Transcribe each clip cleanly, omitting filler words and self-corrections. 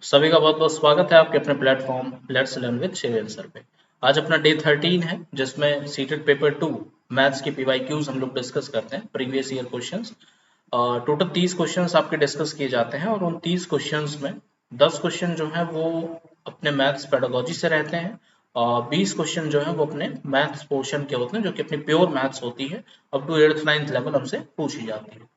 सभी का बहुत बहुत स्वागत है आपके अपने platform let's learn with Shiven sir पे। आज अपना डे 13 है जिसमें सीटेड पेपर 2 मैथ्स के पीवाईक्यूज हम लोग डिस्कस करते हैं, previous year questions. Total 30 questions आपके डिस्कस किए जाते हैं और उन 30 क्वेश्चंस में 10 क्वेश्चन जो है वो अपने मैथ्स पेडागोजी से रहते हैं और 20 क्वेश्चन जो है वो अपने मैथ्स पोर्शन के होते हैं जो कि अपनी प्योर मैथ्स होती है। Up to 8th 9th level हमसे पूछी जाती है।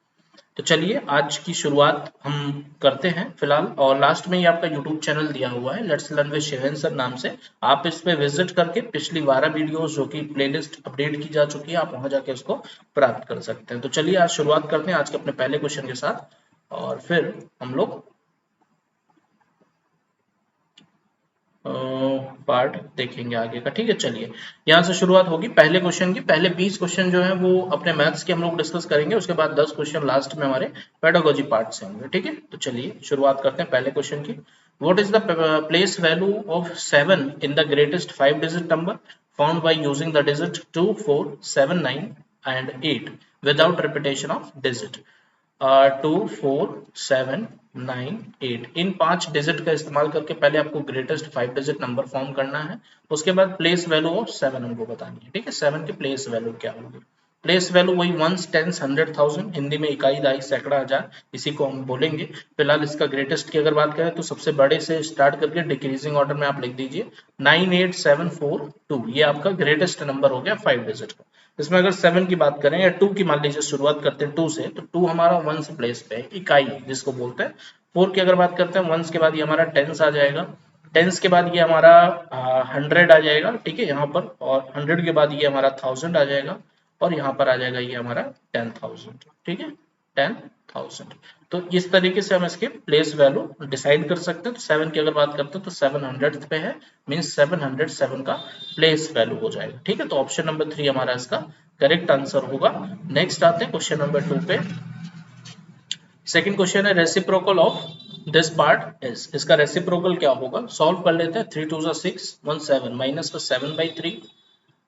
तो चलिए आज की शुरुआत हम करते हैं फिलहाल, और लास्ट में ही आपका यूट्यूब चैनल दिया हुआ है let's learn with Shiven sir नाम से। आप इस पे विजिट करके पिछली 12 वीडियोस जो कि प्लेलिस्ट अपडेट की जा चुकी है, आप वहां जाके उसको प्राप्त कर सकते हैं। तो चलिए आज शुरुआत करते हैं आज के अपने पहले क्वेश्चन के साथ और फिर हम लोग पार्ट देखेंगे आगे का। ठीक है, चलिए यहाँ से शुरुआत होगी पहले क्वेश्चन की। पहले 20 क्वेश्चन जो है वो अपने मैथ्स के हम लोग डिस्कस करेंगे, उसके बाद 10 क्वेश्चन लास्ट में हमारे पेडागोजी पार्ट से होंगे। ठीक है, तो चलिए शुरुआत करते हैं पहले क्वेश्चन की। What is the place value of 7 in the greatest 5 digit number found by using the digit 2 4 7 9 and 8 without repetition of digit. 2 4 7 9 8 in 5 digit का इस्तेमाल करके पहले आपको ग्रेटेस्ट 5 डिजिट नंबर फॉर्म करना है, उसके बाद प्लेस वैल्यू ऑफ 7 हमको बतानी है। ठीक है, 7 की प्लेस वैल्यू क्या होगी। प्लेस वैल्यू वही वंस टेंस 100,000, हिंदी में इकाई दाई सैकड़ा हजार, इसी को हम बोलेंगे। फिलहाल इसका ग्रेटेस्ट की अगर बात करें तो सबसे बड़े से स्टार्ट करके डिक्रीजिंग ऑर्डर में आप लिख दीजिए 98742, ये आपका ग्रेटेस्ट नंबर हो गया 5 डिजिट का। इसमें अगर 7 की बात करें या 2 की मान लीजिए शुरुआत करते हैं 2 से, तो 2 हमारा वंस प्लेस पे है, इकाई जिसको बोलते हैं। 4 की अगर बात करते हैं वंस के बाद ये हमारा टेंस आ जाएगा, टेंस के बाद ये हमारा 100 आ जाएगा। ठीक है, यहाँ पर और 100 के बाद ये हमारा 1000 आ जाएगा और यहाँ पर आ जाएगा ये हमारा 10,000। ठीक है, 10,000। तो इस तरीके से हम इसके प्लेस वैल्यू डिसाइड कर सकते हैं। तो 7 की अगर बात करते हैं तो 700 पे है, मीन्स 707 का प्लेस वैल्यू हो जाएगा। ठीक है, तो ऑप्शन नंबर 3 हमारा इसका करेक्ट आंसर होगा। नेक्स्ट आते हैं क्वेश्चन नंबर 2 पे। सेकंड क्वेश्चन है reciprocal of this part is, इसका रेसिप्रोकल क्या होगा, सॉल्व कर लेते हैं। 3 2 6 1 7 माइनस का 7/3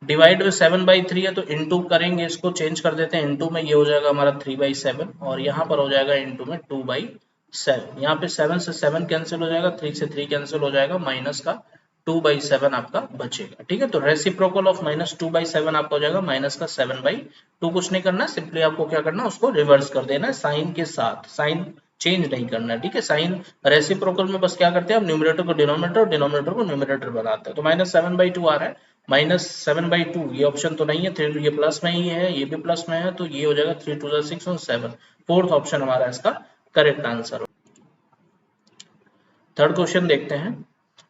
डिवाइड में 7/3 है तो इनटू करेंगे, इसको चेंज कर देते हैं इनटू में, ये हो जाएगा हमारा 3/7 और यहाँ पर हो जाएगा इनटू में 2/7। यहाँ पे 7 से 7 कैंसिल हो जाएगा, 3 से 3 कैंसिल हो जाएगा, माइनस का 2/7 आपका बचेगा। ठीक है, तो रेसिप्रोकल ऑफ -2/7 आपका हो जाएगा माइनस का 7/2। कुछ नहीं करना, सिंपली आपको क्या करना है उसको रिवर्स कर देना है साइन के साथ, साइन चेंज नहीं करना है। ठीक है, साइन रेसिप्रोकल में बस क्या करते हैं, हम न्यूमरेटर को डिनोमिनेटर और डिनोमिनेटर को न्यूमरेटर बनाते हैं। तो -7/2 आ रहा है, -7/2 ये ऑप्शन तो नहीं है, 3 ये प्लस में ही है, ये भी प्लस में है, तो ये हो जाएगा 3 2 6 और 7, फोर्थ ऑप्शन हमारा इसका करेक्ट आंसर। थर्ड क्वेश्चन देखते हैं।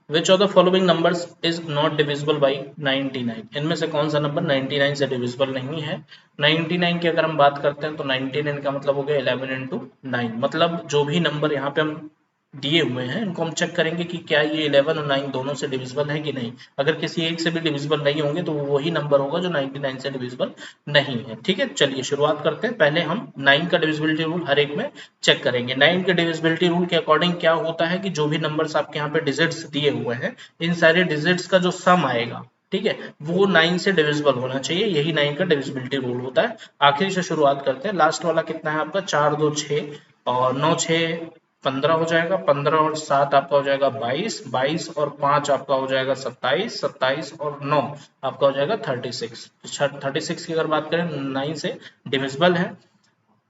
Which of the following numbers is not divisible by 99? इनमें से कौन सा नंबर 99 से डिविजिबल नहीं है। 99 की अगर हम बात करते हैं तो 99 का मतलब हो गया 11 into 9, मतलब जो भी नंबर यहाँ पे हम दिए हुए हैं इनको हम चेक करेंगे कि क्या ये 11 और 9 दोनों से डिविजिबल है कि नहीं। अगर किसी एक से भी डिविजिबल नहीं होंगे तो वो वही नंबर होगा जो 99 से डिविजिबल नहीं है। ठीक है, चलिए शुरुआत करते हैं। पहले हम 9 का डिविजिबिलिटी रूल हर एक में चेक करेंगे। 9 के डिविजिबिलिटी रूल के अकॉर्डिंग क्या होता है कि जो भी नंबर्स आपके यहाँ पे डिजिट्स दिए हुए हैं, इन सारे डिजिट्स का जो सम आएगा, ठीक है, वो 9 से डिविजिबल होना चाहिए, यही 9 का डिविजिबिलिटी रूल होता है। आखिरी से शुरुआत करते हैं। लास्ट वाला कितना है आपका, 4 2 6 और 9 6 15 हो जाएगा, 15 और 7 आपका हो जाएगा 22, 22 और 5 आपका हो जाएगा 27, 27 और 9 आपका हो जाएगा 36। 36 की अगर बात करें 9 से डिविजिबल है।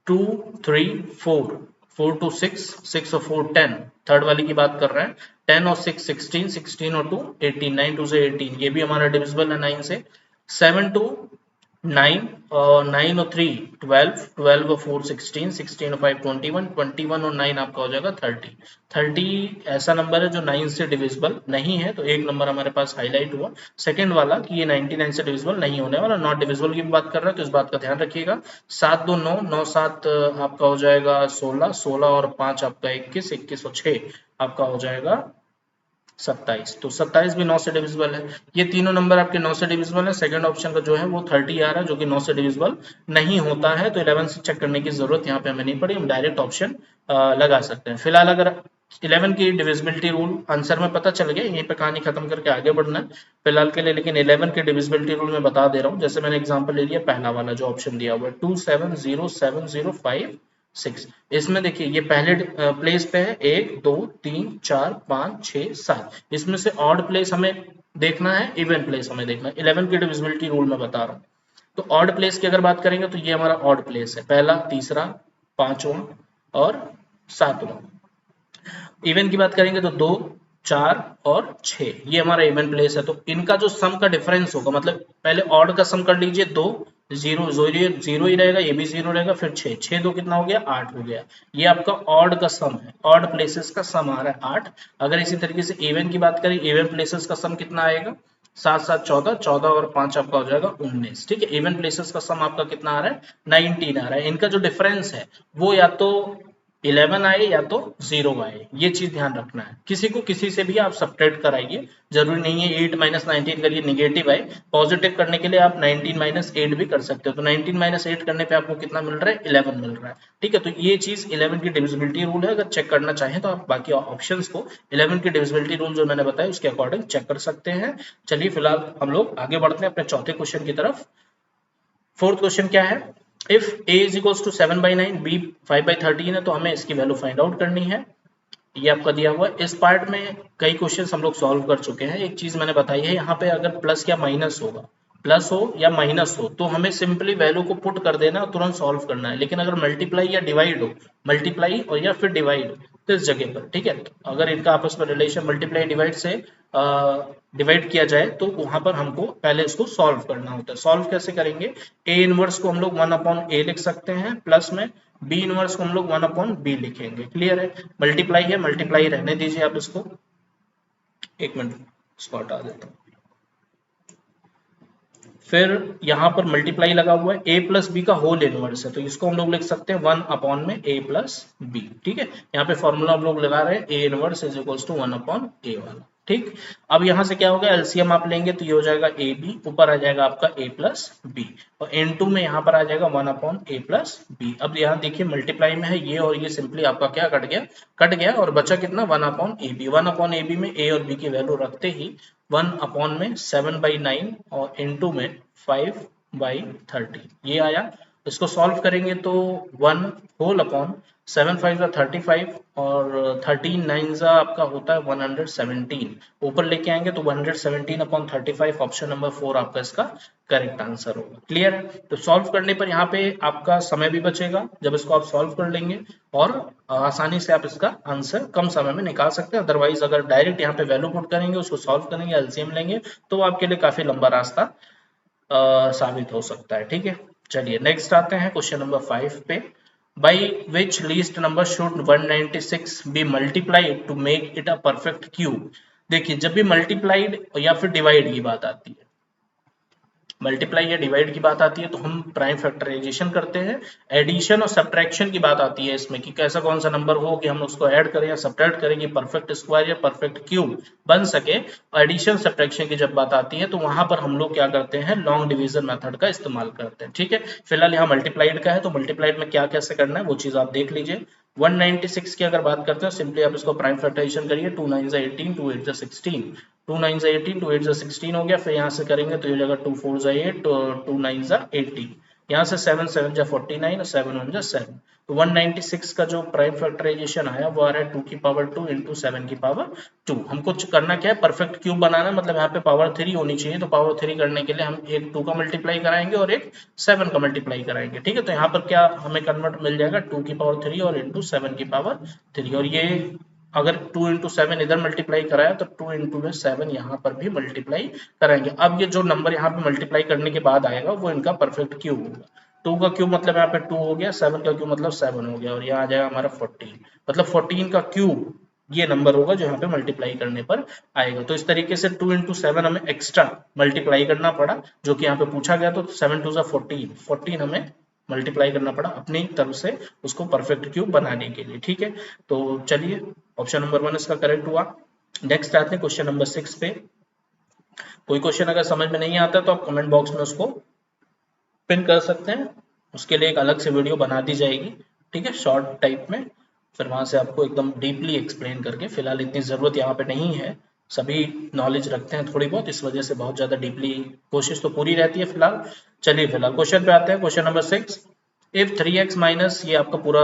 2 3 4, 4 to 6, 6 और 4 10, थर्ड वाली की बात कर रहे हैं। 10 और 6 16, 16 और 2 18, 9 2 से 18, ये भी हमारा डिविजिबल है 9 से। 7 to 9 और 9 और 3 12, 12 और 4 16, 16 और 5 21, 21 और 9 आपका हो जाएगा 30। 30 ऐसा नंबर है जो 9 से डिविजिबल नहीं है, तो एक नंबर हमारे पास हाईलाइट हुआ सेकंड वाला कि ये 99 से डिविजिबल नहीं होने वाला। नॉट डिविजिबल की भी बात कर रहे हैं तो इस बात का ध्यान रखिएगा। 7 2 9, 9 7 आपका हो जाएगा 16, 16 और 5 आपका 21, 21 और 6 आपका हो जाएगा 27, तो 27 भी 9 से डिविजिबल है। ये तीनों नंबर आपके 9 से डिविजिबल है। सेकंड ऑप्शन का जो है वो 30 आ रहा है जो कि 9 से डिविजिबल नहीं होता है, तो 11 से चेक करने की जरूरत यहाँ पे हमें नहीं पड़ी, हम डायरेक्ट ऑप्शन लगा सकते हैं। फिलहाल अगर 11 की डिविजिबिलिटी रूल आंसर में पता चल गया, यहीं पे कहानी खत्म करके आगे बढ़ना है फिलहाल के लिए। लेकिन 11 की डिविजिबिलिटी रूल में बता दे रहा हूँ, जैसे मैंने एग्जाम्पल ले लिया पहला वाला जो ऑप्शन दिया हुआ है 270 705 6। इसमें देखिए ये पहले प्लेस पे है 1 2 3 4 5 6 7। इसमें से ऑड प्लेस हमें देखना है, इवन प्लेस हमें देखना है। 11 की डिविजिबिलिटी रूल में बता रहा हूँ। तो ऑड प्लेस की अगर बात करेंगे तो ये हमारा ऑड प्लेस है, पहला, तीसरा, पांचवा और सातवां। इवन की बात करेंगे तो 2 4 और 6, ये हमारा इवन प्लेस है। तो इनका जो सम का डिफरेंस होगा, मतलब पहले ऑड का सम कर लीजिए, 2 जीरो जीरो ही रहेगा, ये भी जीरो रहेगा, फिर 6 6 2 कितना हो गया, 8 हो गया। ये आपका ऑड का सम है, ऑड प्लेसेस का सम आ रहा है 8। अगर इसी तरीके से इवन की बात करें, इवन प्लेसेस का सम कितना आएगा, 7 7 14, 14 और 5 आपका हो जाएगा 19। ठीक है, इवन प्लेसेस का सम आपका कितना आ रहा है, 19 आ रहा है। इनका जो डिफरेंस है वो या तो 11 आए या तो 0 आए, ये चीज ध्यान रखना है। किसी को किसी से भी आप सब्ट्रैक्ट कराइए, जरूरी नहीं है 8 माइनस 19 करिए निगेटिव आए। पॉजिटिव करने के लिए आप 19 माइनस 8 भी कर सकते हो। तो 19 माइनस 8 करने पे आपको कितना मिल रहा है, 11 मिल रहा है। ठीक है, तो ये चीज 11 की डिविजिबिलिटी रूल है। अगर चेक करना चाहें तो आप बाकी ऑप्शंस को 11 की डिविजिबिलिटी रूल जो मैंने बताया उसके अकॉर्डिंग चेक कर सकते हैं। चलिए फिलहाल हम लोग आगे बढ़ते हैं अपने चौथे क्वेश्चन की तरफ। फोर्थ क्वेश्चन क्या है, if a is equals to 7/9, b 5/13 है, तो हमें इसकी वैल्यू फाइंड आउट करनी है। ये आपका दिया हुआ है। इस पार्ट में कई क्वेश्चंस हम लोग सॉल्व कर चुके हैं। एक चीज मैंने बताई है, यहाँ पे अगर प्लस या माइनस होगा, प्लस हो या माइनस हो, तो हमें सिंपली वैल्यू को पुट कर देना और तुरंत सॉल्व करना है। लेकिन अगर मल्टीप्लाई या डिवाइड हो, मल्टीप्लाई और या फिर डिवाइड तो इस जगह पर, ठीक है, तो अगर इनका आपस में रिलेशन मल्टीप्लाई डिवाइड से डिवाइड किया जाए तो वहां पर हमको पहले इसको सॉल्व करना होता है। सॉल्व कैसे करेंगे, ए इनवर्स को हम लोग 1/a लिख सकते हैं, प्लस में बी इनवर्स को हम लोग 1/b लिखेंगे। क्लियर है, मल्टीप्लाई है, मल्टीप्लाई रहने दीजिए आप इसको। एक मिनट इसको हटा देता हूँ। फिर यहाँ पर मल्टीप्लाई लगा हुआ है, a प्लस बी का होल इनवर्स है, तो इसको हम लोग लिख सकते हैं 1 में a प्लस बी। ठीक है, यहाँ पे फॉर्मूला हम लोग लगा रहे हैं a inverse is equals to 1/a वाला। ठीक, अब यहाँ से क्या होगा, एलसीएम आप लेंगे तो ये हो जाएगा ए बी, ऊपर आ जाएगा आपका a प्लस बी, और n2 में यहाँ पर आ जाएगा 1/a प्लस बी। अब यहाँ देखिए मल्टीप्लाई में है ये, और ये सिंपली आपका क्या कट गया और बचा कितना, 1/ab। 1/ab में a और b की वैल्यू रखते ही 1 में 7/9 और इनटू में 5/30 ये आया। इसको सॉल्व करेंगे तो 1 होल अपॉन 7 5 35 और 13 9 आपका होता है 117। ऊपर लेके आएंगे तो 117/35, ऑप्शन नंबर 4 आपका इसका करेक्ट आंसर होगा। क्लियर है, तो सॉल्व करने पर यहाँ पे आपका समय भी बचेगा जब इसको आप सॉल्व कर लेंगे, और आसानी से आप इसका आंसर कम समय में निकाल सकते हैं। अदरवाइज अगर डायरेक्ट यहाँ पे वैल्यू पुट करेंगे, उसको सॉल्व करेंगे, एलसीएम लेंगे, तो आपके लिए काफी लंबा रास्ता साबित हो सकता है। ठीक है, चलिए नेक्स्ट आते हैं क्वेश्चन नंबर 5 पे। By which least number should 196 be multiplied to make it a perfect cube. देखिए जब भी मल्टीप्लाइड या फिर डिवाइड की बात आती है, मल्टीप्लाई या डिवाइड की बात आती है तो हम प्राइम फैक्टराइजेशन करते हैं। एडिशन और सब्ट्रैक्शन की बात आती है इसमें कि कैसा कौन सा नंबर हो कि हम उसको ऐड करें या सब्ट्रैक्ट करें कि परफेक्ट स्क्वायर या परफेक्ट क्यूब बन सके। एडिशन सब्ट्रैक्शन की जब बात आती है तो वहां पर हम लोग क्या करते हैं, लॉन्ग डिवीजन मेथड का इस्तेमाल करते हैं। ठीक है, फिलहाल यहाँ मल्टीप्लाइड का है तो मल्टीप्लाइड में क्या कैसे करना है वो चीज आप देख लीजिए। 196 की अगर बात करते हैं, सिंपली आप इसको प्राइम फैक्टराइजेशन करिए, 2 9 18, 2 8 16, 2 9 18, 2 8 16 हो गया। फिर यहाँ से करेंगे तो ये हो जाएगा 2 4 8, 2 9 18, यहाँ से 7 7 49 और 7 1 7। तो 196 का जो प्राइम फैक्टराइजेशन आया वो आ रहा है 2 की पावर 2 इंटू 7 की पावर 2। हमको करना क्या है, परफेक्ट क्यूब बनाना, मतलब यहाँ पे पावर 3 होनी चाहिए। तो पावर 3 करने के लिए हम एक 2 का मल्टीप्लाई कराएंगे और एक 7 का मल्टीप्लाई कराएंगे। ठीक है, तो यहाँ पर क्या हमें कन्वर्ट मिल जाएगा, 2 की पावर 3 और इंटू 7 की पावर 3। और ये अगर 2 इंटू 7 इधर मल्टीप्लाई कराया तो 2 इंटू में 7 यहाँ पर भी मल्टीप्लाई कराएंगे। अब ये जो नंबर यहाँ पे मल्टीप्लाई करने के बाद आएगा वो इनका परफेक्ट क्यूब होगा। 2 का क्यूब मतलब यहाँ पे 2 हो गया, 7 का क्यूब मतलब 7 हो गया, और यहाँ आ जाएगा हमारा 14, मतलब 14 का क्यूब ये नंबर होगा जो यहाँ पे मल्टीप्लाई करने पर आएगा। तो इस तरीके से 2 इंटू 7 हमें एक्स्ट्रा मल्टीप्लाई करना पड़ा, जो कि यहाँ पे पूछा गया। तो 7 2 14, 14 हमें मल्टीप्लाई करना पड़ा अपनी तरफ से उसको परफेक्ट क्यूब बनाने के लिए। ठीक है, तो चलिए ऑप्शन नंबर 1 इसका करेक्ट हुआ। नेक्स्ट आते हैं क्वेश्चन नंबर 6 पे। कोई क्वेश्चन अगर समझ में नहीं आता तो आप कमेंट बॉक्स में उसको पिन कर सकते हैं, उसके लिए एक अलग से वीडियो बना दी जाएगी। ठीक है, शॉर्ट टाइप में, फिर वहां से आपको एकदम डीपली एक्सप्लेन करके। फिलहाल इतनी जरूरत यहाँ पे नहीं है, सभी नॉलेज रखते हैं थोड़ी बहुत, इस वजह से बहुत ज्यादा डीपली कोशिश तो पूरी रहती है फिलहाल। चलिए फिलहाल क्वेश्चन पे आते हैं, question number 6। If 3x minus, ये आपका पूरा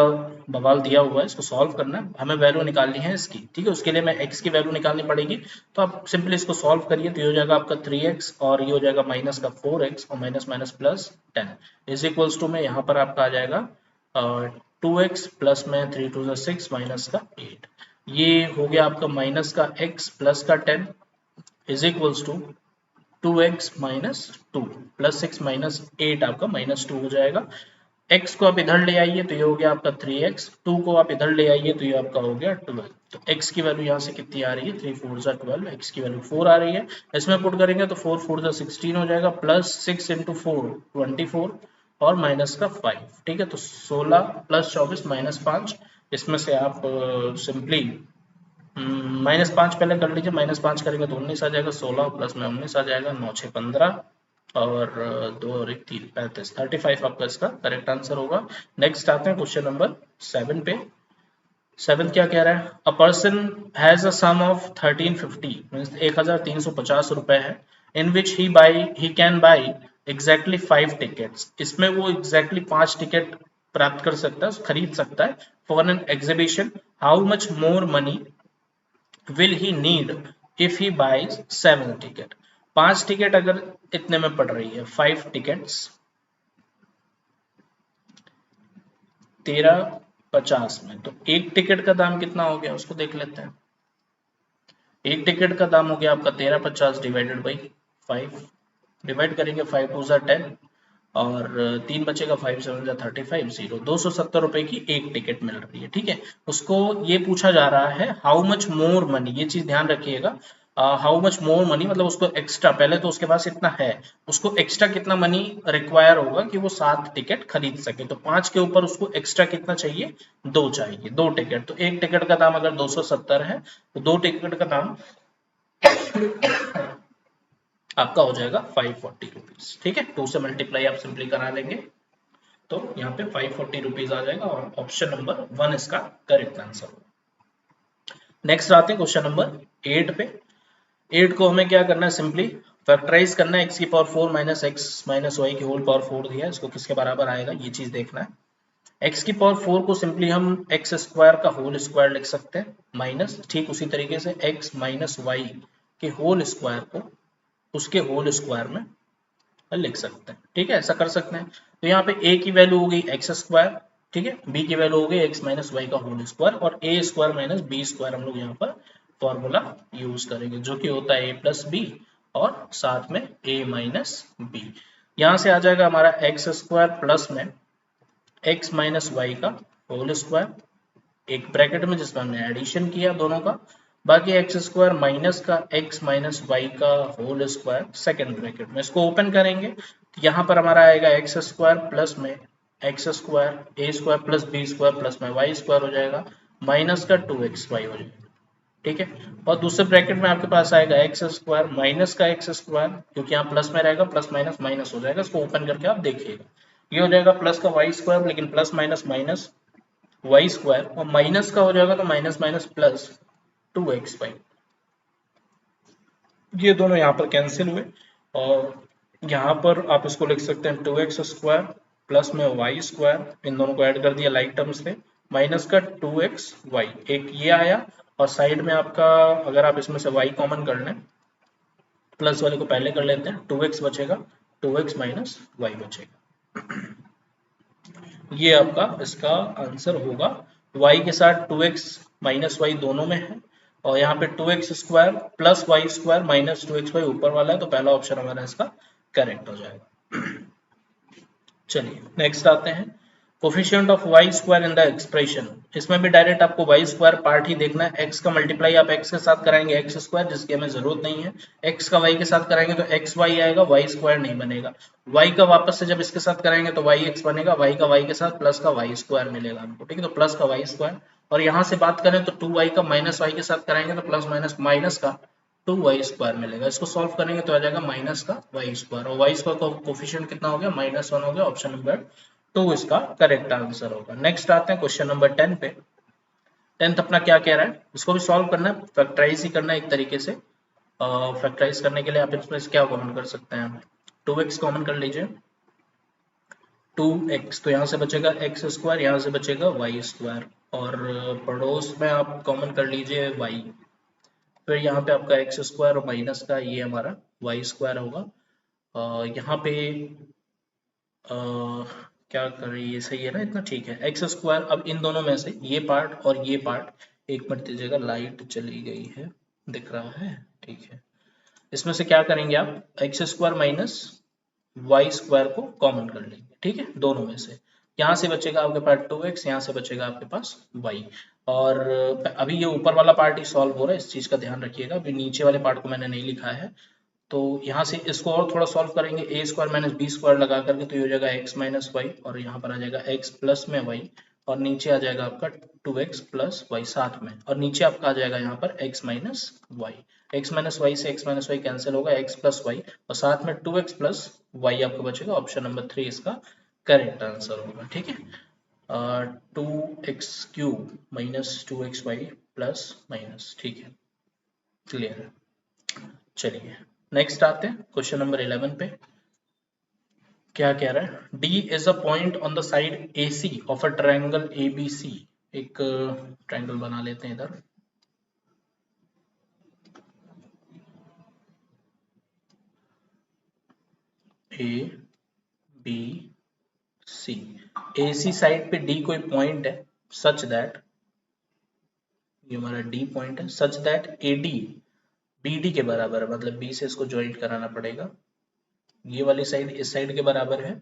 बवाल दिया हुआ है, इसको सॉल्व करना है, हमें वैल्यू निकालनी है इसकी, ठीक है। उसके लिए मैं x की वैल्यू निकालनी पड़ेगी, तो आप सिंपली इसको सॉल्व करिए, तो ये हो जाएगा आपका 3x और ये हो जाएगा माइनस का 4x और minus minus plus 10 is equals to में यहाँ पर आपका आ जाएगा 2x प्लस में 3 2 6 माइनस का 8, ये हो गया आपका माइनस का x प्लस का 10 is equals to 2x minus 2 plus 6 minus 8 आपका माइनस 2 हो जाएगा। x को आप इधर ले आइए तो ये हो गया आपका 3x, 2 को आप इधर ले आइए तो ये आपका हो गया 12। तो x की वैल्यू यहाँ से कितनी आ रही है, 3 4 12, x की वैल्यू 4 आ रही है। इसमें पुट करेंगे तो 4 4 16 हो जाएगा, प्लस 6 इंटू 4 24 और माइनस का 5, ठीक है। तो 16 प्लस 24 माइनस 5, इसमें से आप सिंपली माइनस 5 पहले कर लीजिए, माइनस 5 करेंगे तो 19 आ जाएगा, 16 प्लस में 19 आ जाएगा, 9 6 15 और 2 और 1 3 35, 35 आपका इसका करेक्ट आंसर होगा। नेक्स्ट आते हैं क्वेश्चन नंबर 7 पे। 7 क्या कह रहा है, a person has a sum of 1350 means 1350 रुपए है, in which he can buy exactly 5 tickets, इसमें वो एग्जैक्टली 5 टिकट प्राप्त कर सकता है, खरीद सकता है for an exhibition, how much more money will he need if he buys 7 ticket. 5 ticket अगर इतने में पड़ रही है, 5 टिकट्स 1350 में, तो एक टिकट का दाम कितना हो गया उसको देख लेते हैं। एक टिकट का दाम हो गया आपका 1350 डिवाइडेड बाई 5, डिवाइड करेंगे 5 2 10 और 3 बचेगा, 5 7 35 0, 270 रुपए की एक टिकट मिल रही है, ठीक है। उसको ये पूछा जा रहा है हाउ मच मोर मनी, ये चीज ध्यान रखिएगा, हाउ मच मोर मनी मतलब उसको एक्स्ट्रा, पहले तो उसके पास इतना है, उसको एक्स्ट्रा कितना मनी रिक्वायर होगा कि वो 7 टिकट खरीद सके, तो 5 के ऊपर उसको एक्स्ट्रा कितना चाहिए, 2 चाहिए, 2 टिकट। तो एक टिकट का दाम अगर 270 है तो 2 टिकट का दाम आपका हो जाएगा 540 रुपीज, ठीक है। 2 से मल्टीप्लाई आप सिंपली करा लेंगे तो यहाँ पे 540 रुपीज आ जाएगा और ऑप्शन नंबर 1 इसका करेक्ट आंसर होगा। नेक्स्ट आते हैं क्वेश्चन नंबर 8 पे। 8 को हमें क्या करना है, सिंपली फैक्टराइज करना है, x की power 4 minus X minus Y की होल पावर 4 दिया है, इसको किसके बराबर आएगा ये चीज देखना है। x की पावर 4 को सिंपली हम एक्स स्क्वायर का होल स्क्वायर लिख सकते हैं, माइनस ठीक उसी तरीके से x माइनस वाई के होल स्क्वायर को उसके होल स्क्वायर में लिख सकते हैं, ठीक है, ऐसा कर सकते हैं। तो यहाँ पे a की वैल्यू हो गई एक्स स्क्वायर, ठीक है, b की वैल्यू हो गई x माइनस वाई का होल स्क्वायर और a square minus B square हम लोग यहाँ पर फॉर्मूला यूज करेंगे, जो कि होता है a प्लस बी और साथ में a माइनस बी। यहाँ से आ जाएगा हमारा एक्स स्क्वायर प्लस में x माइनस वाई का होल स्क्वायर, एक ब्रैकेट में जिसमें हमने एडिशन किया दोनों का, बाकी एक्स स्क्वायर माइनस का एक्स माइनस वाई का होल स्क्वायर सेकेंड ब्रैकेट में, इसको ओपन करेंगे तो यहाँ पर हमारा आएगा एक्स स्क्वायर प्लस में x square a square plus b square plus में वाई स्क्वायर हो जाएगा, माइनस का 2xy हो जाएगा, ठीक है। और दूसरे ब्रैकेट में आपके पास आएगा एक्स स्क्वायर माइनस का एक्स स्क्वायर, क्योंकि यहाँ प्लस में रहेगा प्लस माइनस माइनस हो जाएगा, इसको ओपन करके आप देखिएगा, ये हो जाएगा प्लस का वाई स्क्वायर, लेकिन plus minus minus Y square और माइनस का हो जाएगा तो माइनस माइनस प्लस 2xy, ये दोनों यहाँ पर कैंसिल हुए और यहाँ पर आप इसको लिख सकते हैं 2x स्क्वायर प्लस में वाई स्क्वायर, इन दोनों को ऐड कर दिया लाइक टर्म्स में, माइनस का 2xy, एक ये आया और साइड में आपका अगर आप इसमें से y कॉमन कर लें, प्लस वाले को पहले कर लेते हैं, 2x बचेगा, 2x माइनस वाई बचेगा, ये आपका इसका आंसर होगा। y के साथ 2x माइनस वाई दोनों में है और यहाँ पे 2x square plus Y square minus 2xy ऊपर वाला है, तो पहला ऑप्शन हमारा इसका करेक्ट हो जाएगा। चलिए नेक्स्ट आते हैं, coefficient of Y square in the expression, इसमें भी डायरेक्ट आपको वाई स्क्वायर पार्ट ही देखना है, एक्स का मल्टीप्लाई आप एक्स के साथ कराएंगे एक्स स्क्वायर, जिसकी हमें जरूरत नहीं है, एक्स का वाई के साथ कराएंगे तो एक्स वाई आएगा, वाई स्क्वायर नहीं बनेगा, वाई का वापस से जब इसके साथ कराएंगे तो वाई एक्स बनेगा, वाई का वाई के साथ प्लस का वाई स्क्वायर मिलेगा हमको, ठीक है, तो प्लस का वाई स्क्वायर, और यहाँ से बात करें तो 2y का माइनस वाई के साथ कराएंगे तो प्लस माइनस माइनस का 2y स्क्वायर मिलेगा, इसको सॉल्व करेंगे तो आ जाएगा माइनस का वाई स्क्वायर, और वाई स्क्वायर का कोफिशिएंट कितना हो गया, -1 हो गया, ऑप्शन नंबर 2 इसका करेक्ट आंसर होगा। नेक्स्ट आते हैं क्वेश्चन नंबर 10 पे। 10th अपना क्या कह रहा है, इसको भी सॉल्व करना है, फैक्टराइज ही करना है एक तरीके से। फैक्टराइज करने के लिए आप इसमें क्या कॉमन कर सकते हैं, 2x कॉमन कर लीजिए, 2x, तो यहाँ से बचेगा एक्स स्क्वायर, यहाँ से बचेगा वाई स्क्वायर, और पड़ोस में आप कॉमन कर लीजिए y, फिर यहाँ पे आपका एक्स स्क्वायर और माइनस का ये हमारा वाई स्क्वायर होगा। यहाँ पे क्या करें, ये सही है ना, इतना ठीक है। एक्स स्क्वायर, अब इन दोनों में से ये पार्ट और ये पार्ट, एक मिनट दीजिएगा, लाइट चली गई है, दिख रहा है, ठीक है। इसमें से क्या करेंगे आप, x square minus Y square को कॉमन कर लेंगे, ठीक है, दोनों में से। यहाँ से बचेगा आपके पास 2x, यहाँ से बचेगा आपके पास y। और अभी ये ऊपर वाला पार्ट ही सॉल्व हो रहा है, इस चीज का ध्यान रखिएगा, अभी नीचे वाले पार्ट को मैंने नहीं लिखा है। तो यहाँ से इसको और थोड़ा सॉल्व करेंगे, ए स्क्वायर माइनस बी स्क्वायर लगा करके, तो ये हो जाएगा एक्स माइनस वाई, और यहाँ पर आ जाएगा एक्स प्लस में वाई, और नीचे आ जाएगा आपका 2x प्लस वाई साथ में, और नीचे आपका आ जाएगा यहाँ पर x minus y. X minus y से एक्स माइनस वाई कैंसिल होगा, x प्लस वाई, और साथ में 2x प्लस वाई आपको बचेगा। ऑप्शन नंबर 3 इसका करेक्ट आंसर होगा, ठीक है। 2x cube minus 2xy plus minus, ठीक है, क्लियर है। चलिए नेक्स्ट आते हैं क्वेश्चन नंबर 11 पे। क्या कह रहा है, D is a point on the side AC of a triangle ABC। एक ट्रायंगल बना लेते हैं इधर, ABC, AC साइड पे D कोई पॉइंट है, सच दैट, ये हमारा D पॉइंट है, सच दैट AD BD के बराबर है, मतलब B से इसको ज्वाइंट कराना पड़ेगा। ये वाली साइड इस साइड के बराबर है,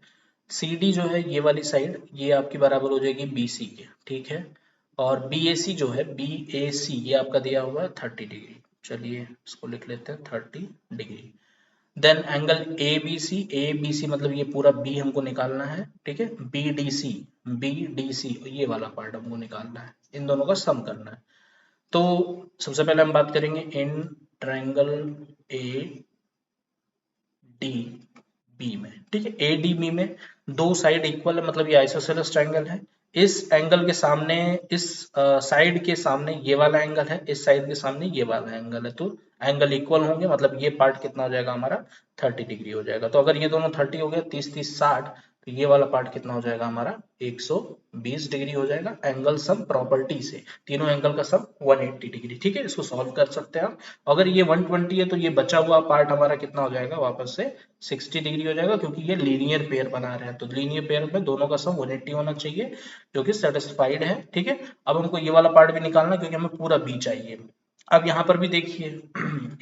CD जो है ये वाली साइड, ये आपकी बराबर हो जाएगी BC के, ठीक है। और BAC जो है, BAC ये आपका दिया हुआ है 30 डिग्री, चलिए इसको लिख लेते हैं 30 डिग्री। देन एंगल ABC मतलब ये पूरा B हमको निकालना है, ठीक है। BDC ये वाला पार्ट हमको निकालना है, इन दोनों का सम करना है। तो सबसे पहले हम बात करेंगे इन ट्रायंगल ADB में, ठीक है। ADB में दो साइड इक्वल है, मतलब ये आइसोसेलेस ट्रायंगल है। इस एंगल के सामने, इस साइड के सामने ये वाला एंगल है, इस साइड के सामने ये वाला एंगल है, तो एंगल इक्वल होंगे, मतलब ये पार्ट कितना हो जाएगा हमारा 30 डिग्री हो जाएगा। तो अगर ये दोनों 30 हो गया, 30 60, तो ये वाला पार्ट कितना हो जाएगा हमारा 120 डिग्री हो जाएगा। एंगल सम प्रॉपर्टी से तीनों एंगल का सम 180 डिग्री, ठीक है। इसको सॉल्व कर सकते हैं आप। अगर ये 120 है तो ये बचा हुआ पार्ट हमारा कितना हो जाएगा, वापस से 60 डिग्री हो जाएगा, क्योंकि ये लीनियर पेयर बना रहे हैं, तो लीनियर पेयर में दोनों का सम 180 होना चाहिए, जो कि सेटिस्फाइड है, ठीक है। अब हमको ये वाला पार्ट भी निकालना, क्योंकि हमें पूरा बी चाहिए। अब यहाँ पर भी देखिए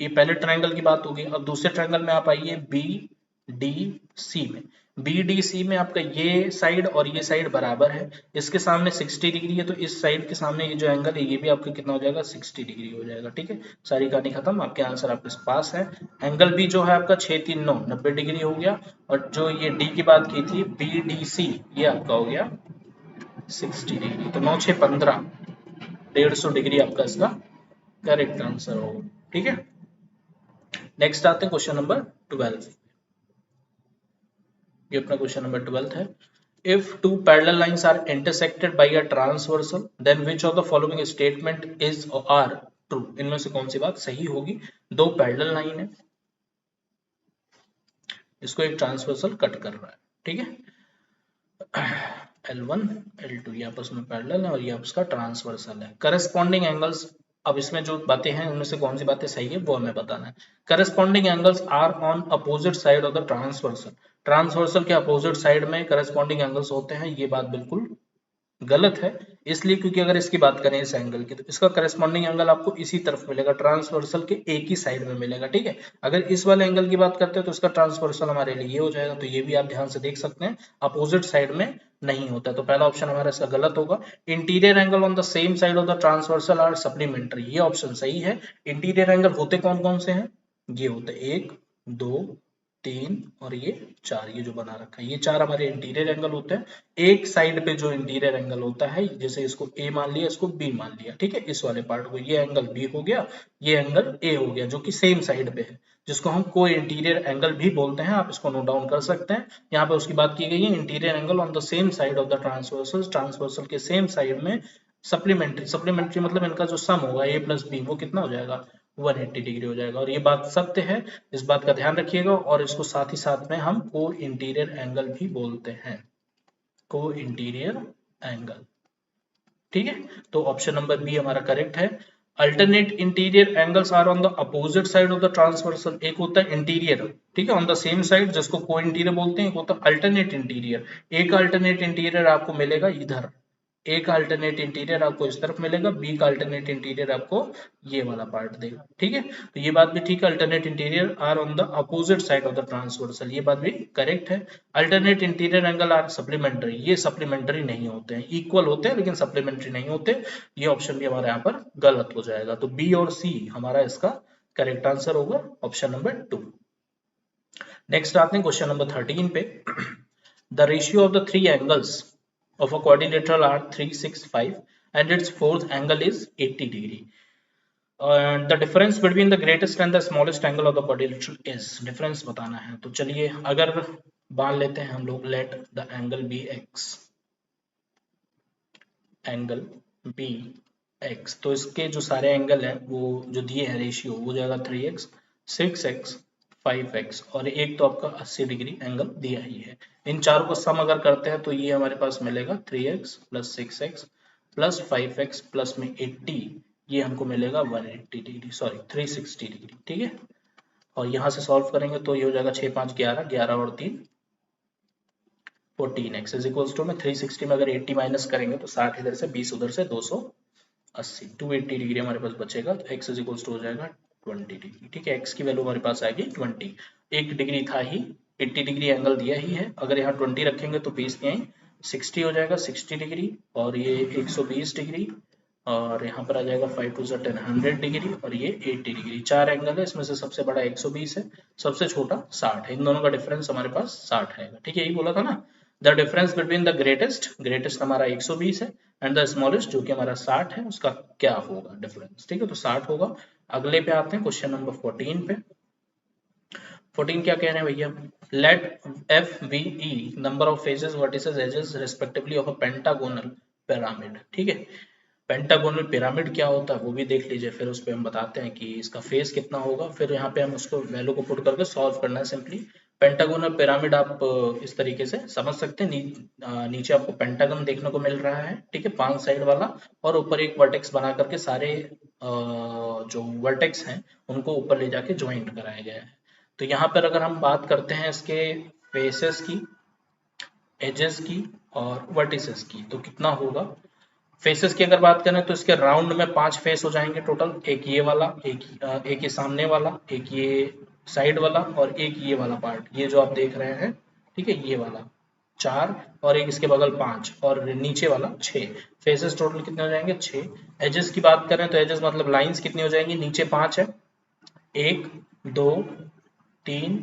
ये पहले ट्रायंगल की बात होगी, अब दूसरे ट्रायंगल में आप आइए BDC में। BDC में आपका ये साइड और ये साइड बराबर है, इसके सामने 60 डिग्री है, तो इस साइड के सामने ये जो एंगल है ये भी आपका कितना हो जाएगा 60 डिग्री हो जाएगा, ठीक है। सारी कहानी खत्म, आपके आंसर आपके पास है। एंगल भी जो है आपका 639 90 डिग्री हो गया, और जो ये D की बात की थी BDC ये आपका हो गया 60 डिग्री, तो 9 6 15 150 डिग्री आपका इसका करेक्ट आंसर होगा, ठीक है। नेक्स्ट आते हैं क्वेश्चन नंबर 12। ये अपना क्वेश्चन नंबर 12 है। If two parallel lines are intersected by a transversal, then which of the following statement is or are true? इनमें से कौन सी बात सही होगी? दो पैरेलल लाइन है, इसको एक ट्रांसवर्सल कट कर रहा है, ठीक है। L1 L2 ये आपस में पैरेलल है, और ये आपका ट्रांसवर्सल है। करस्पॉन्डिंग एंगल्स, अब इसमें जो बातें हैं उनमें से कौन सी बातें सही है वो हमें बताना है। Corresponding angles are on opposite side of the transversal. Transversal के अपोजिट साइड में करस्पॉन्डिंग एंगल्स होते हैं, ये बात बिल्कुल गलत है। इसलिए क्योंकि अगर इसकी बात करें इस एंगल की, तो इसका करस्पॉन्डिंग एंगल आपको इसी तरफ मिलेगा, ट्रांसवर्सल के एक ही साइड में मिलेगा, ठीक है। अगर इस वाले एंगल की बात करते हैं तो इसका ट्रांसवर्सल हमारे लिए ये हो जाएगा, तो ये भी आप ध्यान से देख सकते हैं, अपोजिट साइड में नहीं होता, तो पहला ऑप्शन हमारा इसका गलत होगा। Interior angle on the same side of the transversal are supplementary, ये ऑप्शन सही है। इंटीरियर एंगल होते कौन कौन से हैं, ये होते 1 2 3 और ये 4, ये जो बना रखा है ये 4 हमारे इंटीरियर एंगल होते हैं। एक साइड पे जो इंटीरियर एंगल होता है, जैसे इसको A मान लिया, इसको B मान लिया, ठीक है। इस वाले पार्ट को, ये एंगल B हो गया, ये एंगल A हो गया, जो कि सेम साइड पे है, जिसको हम को इंटीरियर एंगल भी बोलते हैं। आप इसको नोट डाउन कर सकते हैं। यहाँ पे उसकी बात की गई है, interior angle on the same side of the transversal, transversal के सेम साइड में सप्लीमेंट्री मतलब इनका जो सम होगा A प्लस B, वो कितना हो जाएगा 180 डिग्री हो जाएगा, और ये बात सत्य है, इस बात का ध्यान रखिएगा। और इसको साथ ही साथ में हम को इंटीरियर एंगल भी बोलते हैं। को इंटीरियर एंगल। ठीक है, तो ऑप्शन नंबर बी हमारा करेक्ट है। Alternate interior angles are on the opposite side of the transversal. एक होता है इंटीरियर, ठीक है, ऑन द सेम साइड, जिसको को इंटीरियर बोलते हैं। एक होता है अल्टरनेट इंटीरियर। एक अल्टरनेट इंटीरियर आपको मिलेगा इधर, ए का अल्टरनेट इंटीरियर आपको इस तरफ मिलेगा, बी का अल्टरनेट इंटीरियर आपको ये वाला पार्ट देगा। ठीक है, तो ये बात भी ठीक है, alternate interior are on the opposite side of the transversal, ये बात भी करेक्ट है। Alternate interior angle are supplementary, ये सप्लीमेंट्री नहीं होते हैं, इक्वल होते हैं लेकिन सप्लीमेंट्री नहीं होते। ये ऑप्शन भी हमारे यहाँ पर गलत हो जाएगा, तो बी और सी हमारा इसका करेक्ट आंसर होगा, ऑप्शन नंबर 2। नेक्स्ट आते हैं क्वेश्चन नंबर 13 पे। The ratio of the three angles of a quadrilateral are 365 and its fourth angle is 80 degree. The difference between the greatest and the smallest angle of the quadrilateral is, difference बताना है। तो चलिए अगर मान लेते हैं हम लोग, let the angle be x, angle be x, तो इसके जो सारे एंगल हैं वो जो दिए हैं रेशियो, वो जाएगा 3x, 6x, 5x और एक तो आपका 80 डिग्री एंगल दिया ही है। इन चारों को सम अगर करते हैं तो ये हमारे पास मिलेगा 3x plus 6x plus 5x plus में 80, ये हमको मिलेगा 180 डिग्री, सॉरी 360 डिग्री। ठीक है, और यहाँ से सॉल्व करेंगे तो ये हो जाएगा 6 5 11, 11 और 3 14x इज इक्वल्स टू में 360 में अगर 80 माइनस करेंगे तो 60 इधर से 20 उधर से 280, 280 डिग्री हमारे पास बचेगा, तो x इज इक्वल्स टू हो जाएगा 20 डिग्री। ठीक है, x की वैल्यू हमारे पास आएगी 20, 1 डिग्री था ही, 80 डिग्री एंगल दिया ही है, अगर यहाँ 20 रखेंगे तो 20 नहीं 60 हो जाएगा, 60 डिग्री और ये 120 डिग्री और यहाँ पर आ जाएगा 5 टू 10 100 डिग्री और ये 80 डिग्री। चार एंगल है, इसमें से सबसे बड़ा 120 है, सबसे छोटा 60 है, इन दोनों का डिफरेंस हमारे पास 60 रहेगा। ठीक है, यही बोला था ना, the difference between the greatest हमारा 120 है एंड द स्मॉलेस्ट जो कि हमारा 60 है, उसका क्या होगा डिफरेंस। ठीक है, तो 60 होगा। अगले पे आते हैं क्वेश्चन नंबर 14 पे। 14 क्या कह रहे हैं भैया, let F V E number of faces vertices edges respectively of a pentagonal pyramid. ठीक है, पेंटागोनल पिरामिड क्या होता है वो भी देख लीजिए, फिर उस पर हम बताते हैं कि इसका फेस कितना होगा, फिर यहाँ पे हम उसको वैल्यू को पुट करके सॉल्व करना है सिंपली। पेंटागोनल पिरामिड आप इस तरीके से समझ सकते हैं, नीचे आपको पेंटागन देखने को मिल रहा है, ठीक है, 5 साइड वाला, और ऊपर एक वर्टेक्स बना करके सारे जो वर्टेक्स हैं उनको ऊपर ले जाके ज्वाइंट कराया गया है। तो यहाँ पर अगर हम बात करते हैं इसके फेसेस की, एजेस की और वर्टिसेस की, तो कितना होगा। फेसेस की अगर बात करें तो इसके राउंड में 5 फेस हो जाएंगे टोटल, एक ये वाला, एक ये सामने वाला, एक ये साइड वाला और एक ये वाला पार्ट, ये जो आप देख रहे हैं, ठीक है, ये वाला 4 और एक इसके बगल 5 और नीचे वाला 6 फेसेस टोटल कितने हो जाएंगे 6। एजेस की बात करें तो एजेस मतलब लाइंस कितनी हो जाएंगी, नीचे 5 है, 1 2 3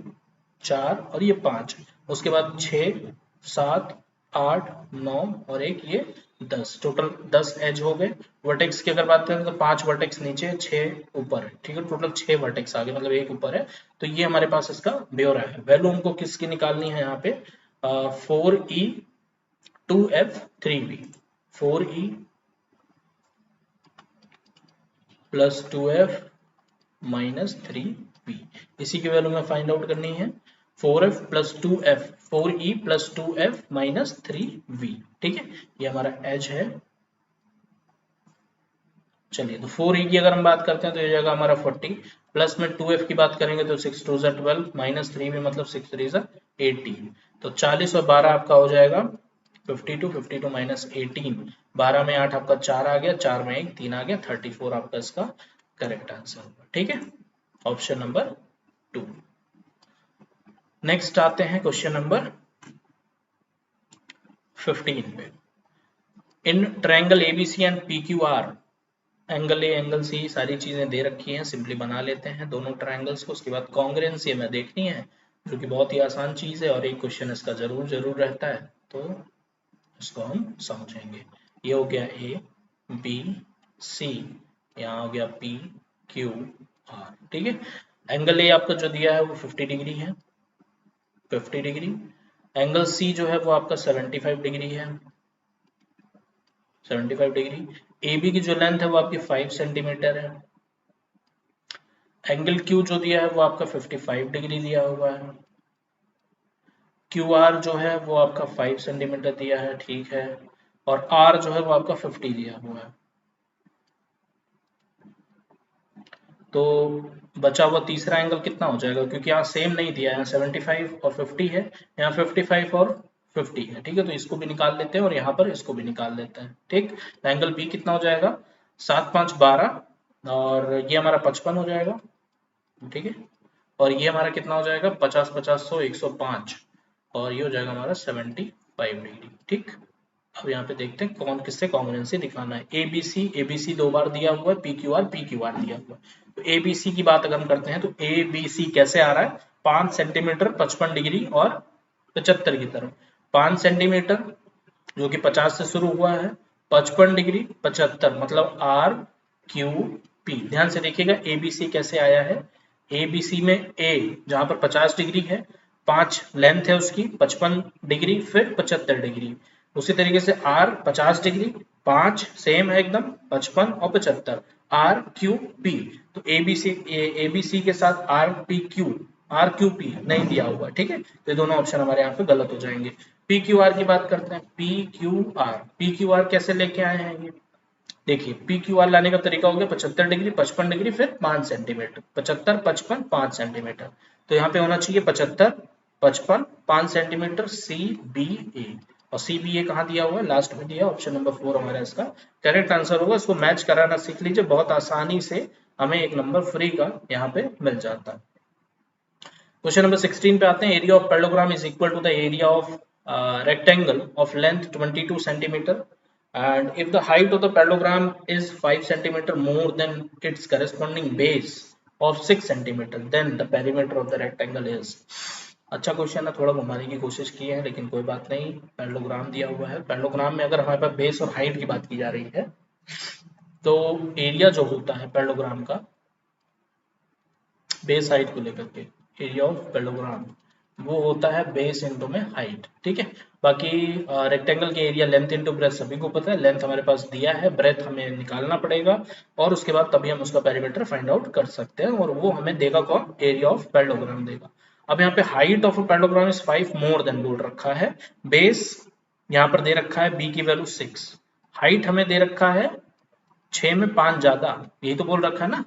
4 और ये 5, उसके बाद 6 7 8 9 और एक ये 10, टोटल 10 एज हो गए। वर्टेक्स की अगर बात करें तो 5 वर्टेक्स नीचे 6 ऊपर है, ठीक है, टोटल 6 वर्टेक्स आगे मतलब एक ऊपर है। तो ये हमारे पास इसका ब्योरा है। वैल्यू हमको किसकी निकालनी है यहाँ पे, 4e 2f 3v, 4e plus 2f minus 3v, इसी की वैल्यू में फाइंड आउट करनी है। 4f plus 2f, 4e plus 2f minus 3v, ठीक है, ये हमारा एज है। चलिए, तो 4e की अगर हम बात करते हैं तो ये जाएगा हमारा 40, प्लस में 2f की बात करेंगे तो 6 2 12 माइनस 3v मतलब 6 3 18, तो 40 और 12 आपका हो जाएगा 52, 52 माइनस 18, 12 में 8 आपका 4 आ गया, 4 में 1 3 आ गया, 34 आपका इसका करेक्ट आंसर होगा। ठीक है, ऑप्शन नंबर 2। नेक्स्ट आते हैं क्वेश्चन नंबर 15 पे। In triangle ABC and PQR, angle A angle C सारी चीजें दे रखी हैं, सिंपली बना लेते हैं दोनों ट्रायंगल्स को, उसके बाद कॉन्ग्रुएंसी हमें देखनी है जो कि बहुत ही आसान चीज है और एक क्वेश्चन इसका जरूर रहता है, तो इसको हम समझेंगे। ये हो गया ए बी सी, यहाँ हो गया पी क्यू आर, ठीक है। एंगल ए आपका जो दिया है वो 50 डिग्री है, 50 डिग्री। एंगल सी जो है वो आपका 75 डिग्री है, 75 डिग्री। ए बी की जो लेंथ है वो आपकी 5 सेंटीमीटर है। एंगल क्यू जो दिया है वो आपका 55 डिग्री दिया हुआ है। क्यू आर जो है वो आपका 5 सेंटीमीटर दिया है, ठीक है, और आर जो है वो आपका 50 दिया हुआ है। तो बचा हुआ तीसरा एंगल कितना हो जाएगा, क्योंकि यहाँ सेम नहीं दिया है, यहाँ 75 और 50 है, यहाँ 55 और 50 है, ठीक है, तो इसको भी निकाल लेते हैं और यहाँ पर इसको भी निकाल लेते हैं, ठीक। एंगल बी कितना हो जाएगा, 7 5 12, और ये हमारा 55 हो जाएगा, ठीक है, और ये हमारा कितना हो जाएगा, 50 50 100 105, और ये हो जाएगा हमारा 75 डिग्री, ठीक। अब यहाँ पे देखते हैं कौन किससे कॉन्ग्रुएंसी दिखाना है। एबीसी दो बार दिया हुआ है, पीक्यूआर दिया हुआ है। तो एबीसी की बात अगर हम करते हैं तो एबीसी कैसे आ रहा है, 5 सेंटीमीटर 55 डिग्री और 75 की तरफ। 5 सेंटीमीटर जो कि 50 से शुरू हुआ है, 55 डिग्री 75, मतलब आर क्यू पी। ध्यान से देखिएगा एबीसी कैसे आया है। एबीसी में ए जहां पर 50 डिग्री है, 5 लेंथ है उसकी, 55 डिग्री फिर 75 डिग्री। उसी तरीके से आर 50 डिग्री, 5 सेम है एकदम, 55 और 75, आर क्यू पी। तो एबीसी के साथ आर क्यू पी नहीं दिया हुआ, ठीक है, तो ये दोनों ऑप्शन हमारे यहाँ पे गलत हो जाएंगे। पी क्यू आर की बात करते हैं, पी क्यू आर कैसे लेके आए हैं ये देखिए। पी क्यू आर लाने का तरीका हो गया 75 डिग्री 55 डिग्री फिर 5 सेंटीमीटर, 75 55 5 सेंटीमीटर। तो यहाँ पे होना चाहिए 75 55 5 सेंटीमीटर सी बी ए, और सी बी ए कहाँ दिया हुआ है, लास्ट में दिया, ऑप्शन नंबर 4 हमारा इसका करेक्ट आंसर होगा। इसको मैच कराना सीख लीजिए, बहुत आसानी से हमें एक नंबर फ्री का यहाँ पे मिल जाता है। क्वेश्चन नंबर 16 पे आते हैं। Area of parallelogram is equal to the area of rectangle of length 22 centimetre, and if the height of the parallelogram is 5 centimeter more than its corresponding base of 6 centimeter, then the perimeter of the rectangle is। अच्छा question है, थोड़ा घुमाने की कोशिश की है लेकिन कोई बात नहीं। पैरेललोग्राम दिया हुआ है, पैरेललोग्राम में अगर हमारे पास बेस और हाइट की बात की जा रही है तो एरिया जो होता है पैरेललोग्राम का, बेस हाइट को लेकर के, एरिया ऑफ पैरेललोग्राम वो होता है बेस इंटू में हाइट, ठीक है। बाकी रेक्टेंगल के एरिया लेंथ इंटू ब्रेथ सभी को पता है, लेंथ हमारे पास दिया है, ब्रेथ हमें निकालना पड़ेगा, और उसके बाद तभी हम उसका पेरीमीटर फाइंड आउट कर सकते हैं, और वो हमें देगा कौन, एरिया ऑफ पैरेललोग्राम देगा। अब यहाँ पे height of parallelogram is 5 more than बोल रखा है, बेस यहाँ पर दे रखा है बी की वैल्यू 6, हाइट हमें दे रखा है 6 में 5 ज्यादा, यही तो बोल रखा है ना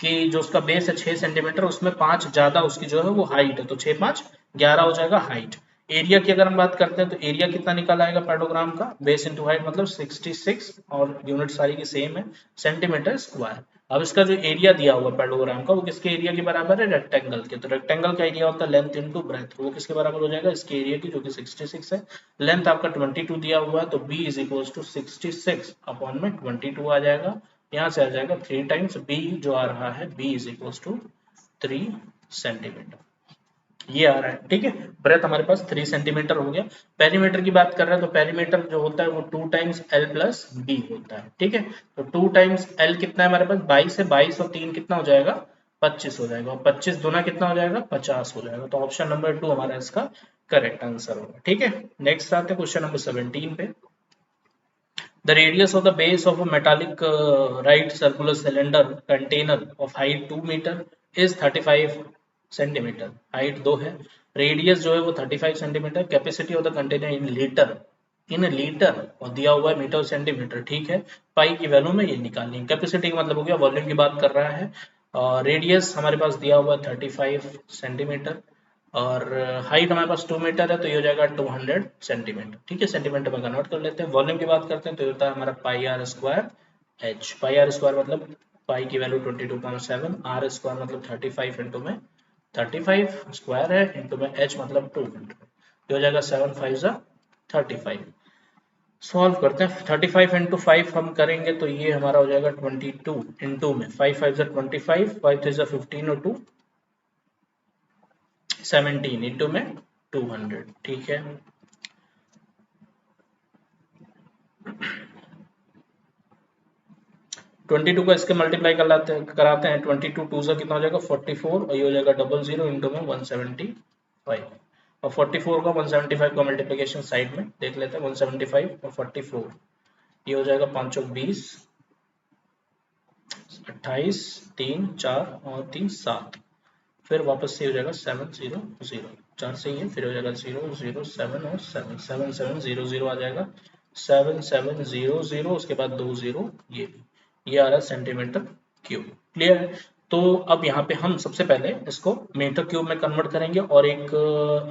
कि जो उसका बेस है 6 सेंटीमीटर, उसमें 5 ज्यादा उसकी जो है वो हाइट है, तो 6 5 11 हो जाएगा हाइट। एरिया की अगर हम बात करते हैं तो एरिया कितना निकल आएगा पैरेललोग्राम का, बेस इंटू हाइट मतलब 66, और यूनिट सारी की सेम है, सेंटीमीटर स्क्वायर। अब इसका जो एरिया दिया हुआ पैरेललोग्राम का वो किसके एरिया के बराबर है, रेक्टेंगल के। तो रेक्टेंगल का एरिया होता है लेंथ इंटू ब्रेथ, वो किसके बराबर हो जाएगा, इसके एरिया की, जो कि 66 है। लेंथ आपका 22 दिया हुआ है, तो b is equal to 66 upon में 22 आ जाएगा। यहाँ से आ जाएगा 3 टाइम्स b जो आ रहा है, b is equal to 3 centimetre, ये आ रहा है, ठीक है। ब्रेथ हमारे पास 3 सेंटीमीटर हो गया। पेरीमीटर की बात कर रहे हैं तो पेरीमीटर जो होता है वो 2 टाइम्स l प्लस b होता है, ठीक है। तो 2 टाइम्स l कितना है हमारे पास, 22 है, 22 और 3 कितना हो जाएगा, 25 हो जाएगा, और 25 दूना कितना हो जाएगा, 50 हो जाएगा। तो ऑप्शन नंबर 2 हमारा इसका करेक्ट आंसर होगा, ठीक है। नेक्स्ट आते हैं क्वेश्चन नंबर 17 पे। The radius of the base of a metallic right circular cylinder container of height 2 meter is 35 centimetre, height 2 है, रेडियस जो है वो 35 centimetre, capacity of the container in litre और दिया हुआ है मीटर सेंटीमीटर, ठीक है। पाई की वैल्यू में ये निकालनी है। कैपेसिटी का मतलब हो गया वॉल्यूम की बात कर रहा है, रेडियस हमारे पास दिया हुआ है 35 सेंटीमीटर, और हाइट हमारे पास 2 मीटर है, तो ये हो जाएगा 200 सेंटीमीटर, ठीक है। सेंटीमीटर में कन्वर्ट कर लेते हैं। वॉल्यूम की बात करते हैं तो होता है हमारा pi r square h, pi r square मतलब पाई की वैल्यू 22.7, आर स्क्वायर मतलब 35 इंटू में 35 स्क्वायर है, इंटू में एच मतलब 200, ये हो जाएगा 7 5 35। सॉल्व करते हैं, 35 इंटू 5 हम करेंगे तो ये हमारा हो जाएगा 22 इंटू में 5 5 25, 5 3 15 और 2 17 इंटू में 200, ठीक है। ट्वेंटी टू का इसके मल्टीप्लाई कराते हैं, 22 2 से कितना हो जाएगा 44, और ये हो जाएगा 00 इंटू में 175, और 44 का 175 का मल्टीप्लिकेशन साइड में देख लेते हैं, 175 और 44, ये हो जाएगा 5 20 28 3 4 और 3 7, फिर वापस से हो जाएगा 700, 4 से ही है, फिर हो जाएगा 0 0 7 और 7 7 7 0 0 आ जाएगा, 7 7 0 0, उसके बाद 2 0, ये आ रहा है सेंटीमीटर क्यूब। क्लियर है? तो अब यहाँ पे हम सबसे पहले इसको मीटर क्यूब में कन्वर्ट करेंगे, और एक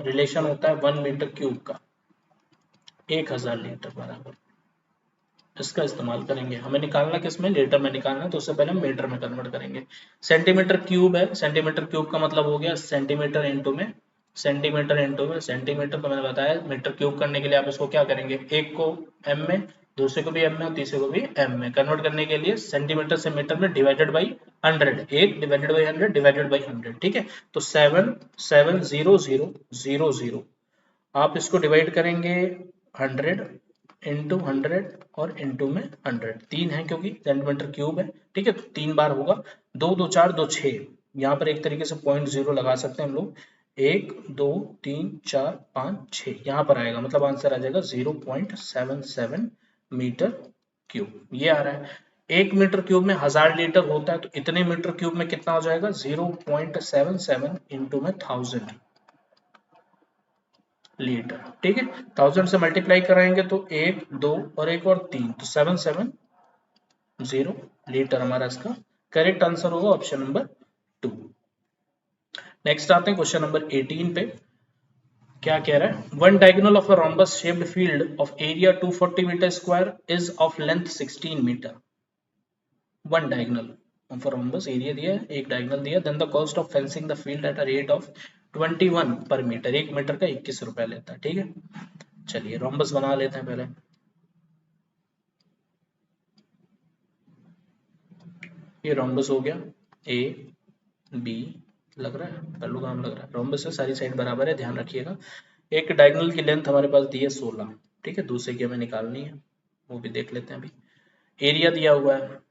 रिलेशन होता है 1 मीटर क्यूब का 1000 लीटर बराबर, इसका इस्तेमाल करेंगे। हमें निकालना किसमें, लीटर में निकालना है, तो उससे पहले हम मीटर में कन्वर्ट करेंगे। सेंटीमीटर क्यूब है, सेंटीमीटर क्यूब का मतलब हो गया सेंटीमीटर इंटू में, सेंटीमीटर इंटू में सेंटीमीटर, तो मैंने बताया मीटर क्यूब करने के लिए आप इसको क्या करेंगे, एक को एम में, दूसरे को भी एम में और तीसरे को भी एम में कन्वर्ट करने के लिए सेंटीमीटर से मीटर में डिवाइडेड बाई 100, एक डिवाइडेड बाई 100 डिवाइडेड बाई 100, ठीक है। तो 7 7 0 0 0 0, आप इसको डिवाइड करेंगे 100 इंटू 100 और इंटू में 100, 3 है क्योंकि सेंटीमीटर क्यूब है, ठीक है, तो 3 बार होगा, 2 2 4 2 6, यहाँ पर एक तरीके से 0.0 लगा सकते हैं हम लोग, 1 2 3 4 5 6 यहाँ पर आएगा, मतलब आंसर आ जाएगा 0.77 मीटर क्यूब, ये आ रहा है। 1 मीटर क्यूब में 1000 लीटर होता है, तो इतने मीटर क्यूब में कितना हो जाएगा, 0.77 इंटू में 1000 लीटर, ठीक है। 1000 से मल्टीप्लाई कराएंगे तो 1 2 और 1 और 3, तो 770 लीटर हमारा इसका करेक्ट आंसर होगा, ऑप्शन नंबर 2। नेक्स्ट आते हैं क्वेश्चन नंबर 18 पे। क्या कह रहा है, one diagonal of a rhombus shaped field of area 240 metre square is of length 16 metre. One diagonal of a rhombus, area दिया है, एक डायगोनल दिया, then the cost of fencing the field at a rate of 21 per metre, 1 metre का 21 रुपए लेता है, ठीक है। चलिए रोम्बस बना लेते हैं पहले। ये रोम्बस हो गया, ए बी, लग रहा है पल्लू काम लग रहा है, रोम्बस है, सारी साइड बराबर है, ध्यान रखिएगा। एक डायगोनल की लेंथ हमारे पास दी है 16, ठीक है, दूसरे की हमें निकालनी है, वो भी देख लेते हैं अभी। एरिया दिया हुआ है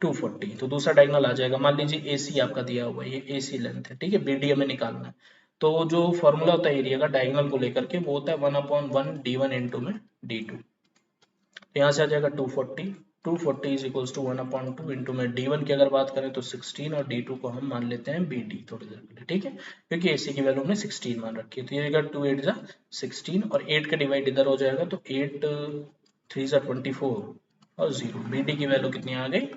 240, तो दूसरा डायगोनल आ जाएगा, मान लीजिए AC आपका दिया हुआ है, ये AC लेंथ है, ठीक है, BD हमें निकालना है। तो जो फॉर्मूला होता है एरिया का डायगोनल को लेकर के, वो होता है 1/1 D1 इंटू में D2, तो यहाँ से आ जाएगा 240, 240 इज इक्वल्स टू 1/2 इंटू में D1 की अगर बात करें तो 16, और D2 को हम मान लेते हैं BD थोड़ी देर के लिए, ठीक है, क्योंकि AC की वैल्यू हमने 16 मान रखी है। तो ये 2 8 जा 16, और 8 का डिवाइड इधर हो जाएगा, तो 8 3 जा 24 और 0, BD की वैल्यू कितनी आ गई,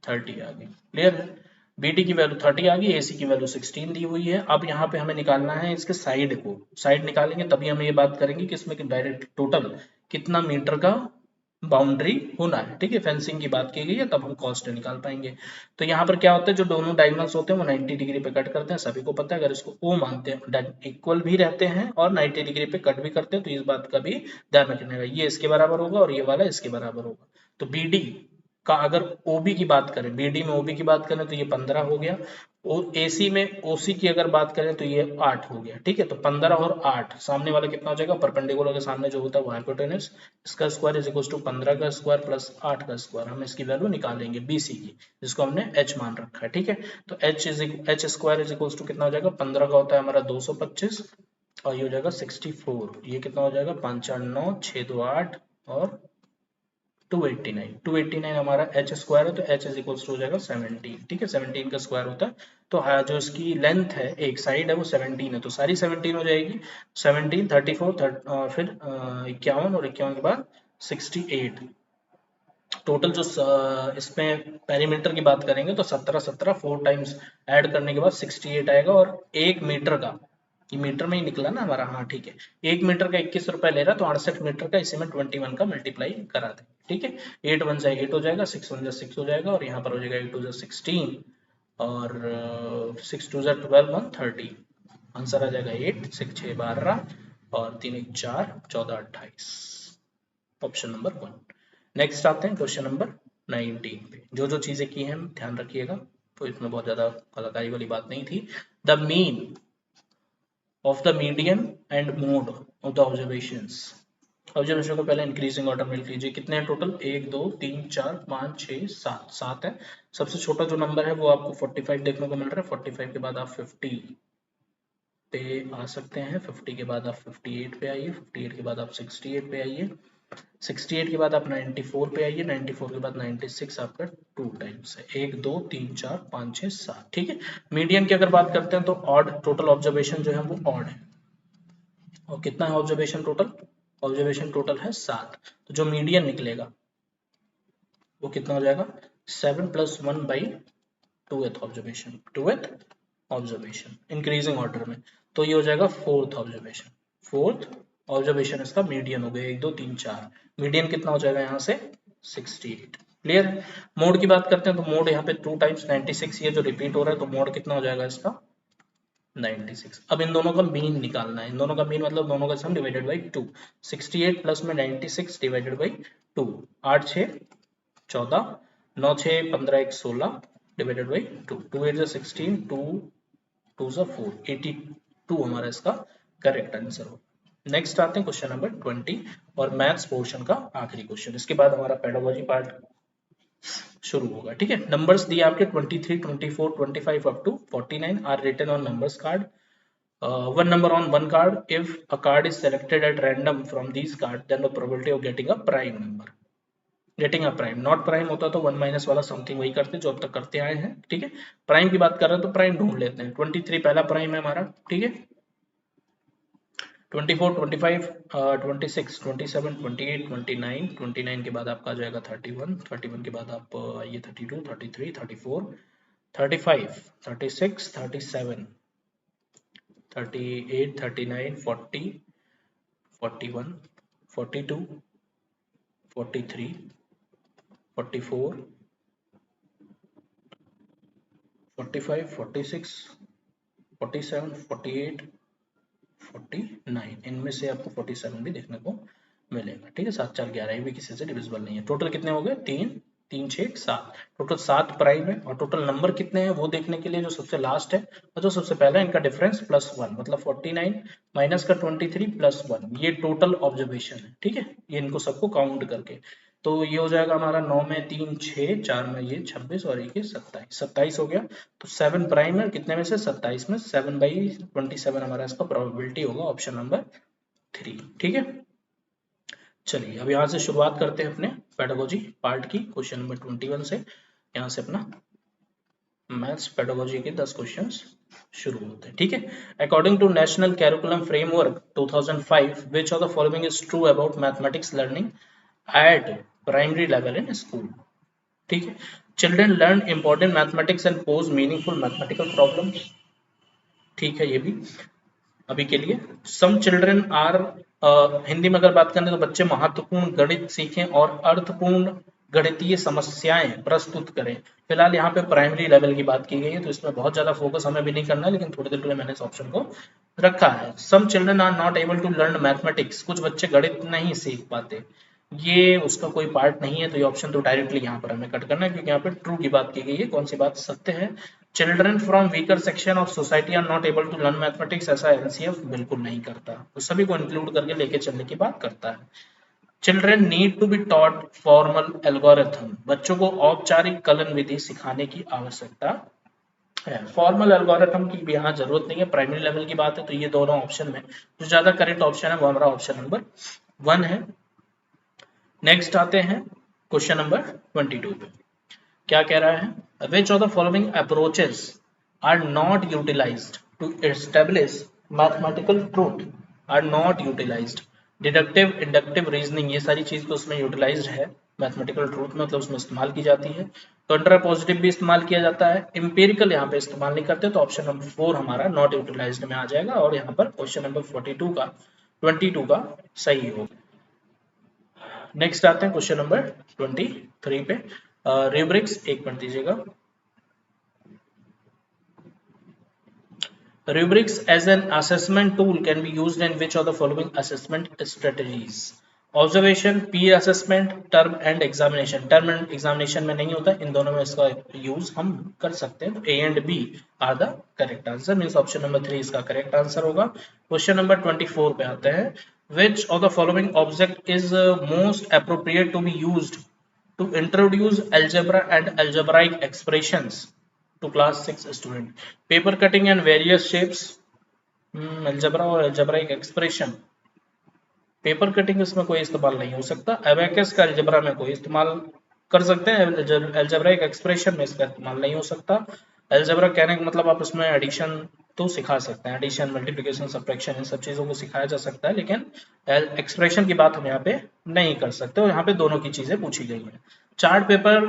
30 आ गई। क्लियर है, BD की वैल्यू 30 आ गई, AC की वैल्यू 16 दी हुई है। अब यहाँ पे हमें निकालना है इसके साइड को, साइड निकालेंगे तभी हम ये बात करेंगे कि इसमें डायरेक्ट टोटल कितना मीटर का बाउंड्री होना है, ठीक है, फेंसिंग की बात की गई है, तब हम कॉस्ट निकाल पाएंगे। तो यहाँ पर क्या होता है, जो दोनों डायगोनल्स होते हैं वो 90 डिग्री पे कट करते हैं, सभी को पता है, अगर इसको O मानते हैं, इक्वल भी रहते हैं और 90 डिग्री पे कट भी करते हैं, तो इस बात का भी ध्यान रखने का, ये इसके बराबर होगा और ये वाला इसके बराबर होगा। तो BD का अगर OB की बात करें, BD में OB की बात करें तो ये 15 हो गया, AC में OC की अगर बात करें तो ये 8 हो गया, ठीक है। तो 15 और 8, सामने वाला कितना हो जाएगा, परपेंडिकुलर के सामने जो होता है वो हाइपोटेनस, इसका स्क्वायर इज इक्वल टू 15 का स्क्वायर प्लस 8 का स्क्वायर, हम इसकी वैल्यू निकालेंगे BC की, जिसको हमने H मान रखा है, ठीक है। तो H square is equal to कितना हो जाएगा, 15 का होता है हमारा 225, और ये हो जाएगा 64, ये कितना हो जाएगा, 5 4 9 6 2 8 और 289 हमारा H स्क्वायर है, तो H इज इक्वल टू हो जाएगा 17, ठीक है, 17 का स्क्वायर होता है। तो हाँ, जो इसकी लेंथ है, एक साइड है वो 17 है, तो सारी 17 हो जाएगी, 17 34 फिर 51 और 51 के बाद 68, टोटल जो इसमें पेरीमीटर की बात करेंगे तो 17 17 4 टाइम्स ऐड करने के बाद 68 आएगा, और 1 मीटर का, ये मीटर में ही निकला ना हमारा, हाँ ठीक है, 1 मीटर का 21 रुपए ले रहा, तो 68 मीटर का इसी में 21 का मल्टीप्लाई करा दें, ठीक है। 8 1 जा 8 हो जाएगा, 6 1 जा 6 हो जाएगा, और यहाँ पर हो जाएगा 8 2 जा 16 और 6 2 जा 12 1 30, आंसर आ जाएगा 8 6 6 12 और 3 1 4 14 28, ऑप्शन नंबर 1। नेक्स्ट आते हैं क्वेश्चन नंबर 19 पे। जो जो चीजें की हैं ध्यान रखिएगा, तो इसमें बहुत ज्यादा कलाकारी वाली बात नहीं थी। The mean of the median and mode of the observations, observation को पहले इंक्रीजिंग ऑर्डर में लिख लीजिए, कितने हैं टोटल, 1 2 3 4 5 6 7, 7 है। सबसे छोटा जो नंबर है वो आपको 45 देखने को मिल रहा है, 45 के बाद आप 50 पे आ सकते हैं, 50 के बाद आप 58 पे आइए, 58 के बाद आप 68 पे आइए, 68 के बाद आप 94 पे आइए, 94 के बाद 96 आपका 2 टाइम्स है, 1 2 3 4 5 6 7, ठीक है। मीडियन की अगर बात करते हैं तो ऑड, टोटल ऑब्जर्वेशन जो है वो ऑड है, और कितना है ऑब्जर्वेशन टोटल? ऑब्जर्वेशन टोटल है 7, तो जो मीडियन निकलेगा वो कितना हो जाएगा? 7 + 1 by 2th observation, 2th observation increasing order में, तो ये हो जाएगा 4th ऑब्जर्वेशन, 4th ऑब्जर्वेशन इसका मीडियन हो गया, 1 2 3 4, मीडियन कितना हो जाएगा यहाँ से? 68, क्लियर है। मोड की बात करते हैं तो मोड यहाँ पे 2 टाइम्स 96, ये जो रिपीट हो रहा है तो मोड कितना हो जाएगा इसका? 96। अब इन दोनों का मीन निकालना है, इन दोनों का मीन मतलब दोनों का सम डिवाइडेड बाई 2, 68 प्लस में 96 डिवाइडेड बाई 2, 8 6 14, 9 6 15 1 16 डिवाइडेड बाई 2, 2 8 16, 2 2 4, 82 हमारा इसका करेक्ट आंसर हो। नेक्स्ट आते हैं क्वेश्चन नंबर 20 और मैथ्स पोर्शन का आखिरी क्वेश्चन, इसके बाद हमारा पेडागोजी पार्ट शुरू होगा, ठीक है। नंबर्स दिए आपके 23 24 25 up to 49 are written on numbers card, one number on one card. If a card is selected at random from these cards, then the probability of getting a prime number, getting a prime, not prime होता तो 1 minus वाला something वही करते जो अब तक करते आए हैं, ठीक है। प्राइम की बात कर रहे हैं तो प्राइम ढूंढ लेते हैं, 23 पहला प्राइम है हमारा, ठीक है। 24 25 26 27 28 29, 29 के बाद आपका आ जाएगा 31, 31 के बाद आप आइए 32 33 34 35 36 37 38 39 40 41 42 43 44 45 46 47 48 49, इनमें से आपको 47 भी देखने को मिलेगा, ठीक है। 7 4 11 भी किसी से डिविजिबल नहीं है। टोटल कितने हो गए? 3 3 6 7, टोटल 7 प्राइम है, और टोटल नंबर कितने हैं वो देखने के लिए जो सबसे लास्ट है और जो सबसे पहला है इनका डिफरेंस +1, मतलब 49 माइनस का 23 +1, ये टोटल ऑब्जर्वेशन है, ठीक है। ये इनको सबको काउंट करके, तो ये हो जाएगा हमारा 9 में 3 6, 4 में ये 26 और 1 27, 27 हो गया। तो 7 प्राइम है, कितने में से? 27 में, 7/27 हमारा इसका प्रोबेबिलिटी होगा, ऑप्शन नंबर 3, ठीक है। चलिए अब यहाँ से शुरुआत करते हैं अपने पेडागोजी पार्ट की, क्वेश्चन नंबर 21 से। यहाँ से अपना मैथ्स पेडागोजी के 10 क्वेश्चंस शुरू होते हैं, ठीक है। According to National Curriculum Framework 2005, which of the following is true about mathematics learning at primary level in school? ठीक है। Children learn important mathematics and pose meaningful mathematical problems, ठीक है ये भी अभी के लिए। सम चिल्ड्रन आर, हिंदी में अगर बात करें तो बच्चे महत्वपूर्ण गणित सीखें और अर्थपूर्ण गणितीय समस्याएं प्रस्तुत करें। फिलहाल यहाँ पे प्राइमरी लेवल की बात की गई है तो इसमें बहुत ज्यादा फोकस हमें भी नहीं करना है, लेकिन थोड़ी देर पहले मैंने इस ऑप्शन को रखा है। Some children are not able to learn mathematics, कुछ बच्चे गणित नहीं सीख पाते, ये उसका कोई पार्ट नहीं है, तो ये ऑप्शन तो डायरेक्टली यहाँ पर हमें कट करना है, क्योंकि यहाँ पे ट्रू की बात की गई है। कौन सी बात सत्य है? Children from weaker section of society are not able to learn mathematics, ऐसा एनसीएफ बिल्कुल नहीं करता, तो सभी को इंक्लूड करके लेके चलने की बात करता है। Children need to be taught formal algorithm, बच्चों को औपचारिक कलन विधि सिखाने की आवश्यकता है। फॉर्मल एल्गोरिथम की भी यहाँ जरूरत नहीं है, प्राइमरी लेवल की बात है, तो ये दोनों ऑप्शन में जो ज्यादा करेक्ट ऑप्शन है वो हमारा ऑप्शन नंबर 1 है। नेक्स्ट आते हैं क्वेश्चन नंबर 22 पे, क्या कह रहा है? Which of the following approaches are not utilized to establish mathematical truth? Are not utilized. Deductive, inductive reasoning, ये सारी चीज तो उसमें यूटिलाइज्ड है मैथमेटिकल ट्रूथ में, मतलब उसमें इस्तेमाल की जाती है। कंट्रापोजिटिव भी इस्तेमाल किया जाता है, इंपेरिकल यहाँ पे इस्तेमाल नहीं करते, तो ऑप्शन नंबर 4 हमारा नॉट यूटिलाइज्ड में आ जाएगा, और यहाँ पर क्वेश्चन नंबर 22 का सही होगा। नेक्स्ट आते हैं क्वेश्चन नंबर 23 पे। रूब्रिक्स एक पढ़ दीजिएगा। Rubrics as an assessment tool can be used in which of the following assessment strategies? Observation, peer assessment, term and examination. Term and examination में नहीं होता, इन दोनों में इसका यूज हम कर सकते हैं, तो A and B are the correct answer, means option number 3 इसका करेक्ट आंसर होगा। क्वेश्चन नंबर 24 पे आते हैं। Which of the following object is most appropriate to be used to introduce algebra and algebraic expressions to class 6 student? Paper cutting and various shapes, algebra और algebraic expression, paper cutting इसमें कोई इस्तेमाल नहीं हो सकता। एबेकस का algebra में कोई इस्तेमाल कर सकते हैं, अलजेब्राइक एक्सप्रेशन में इसका इस्तेमाल नहीं हो सकता। अलजेब्रा कहने का मतलब आप उसमें एडिशन तो सिखा सकते हैं, एडिशन, मल्टीप्लिकेशन, सब्ट्रैक्शन, इन सब चीज़ों को सिखाया जा सकता है, लेकिन एक्सप्रेशन की बात हम यहाँ पे नहीं कर सकते, और यहाँ पे दोनों की चीज़ें पूछी गई हैं। Chart paper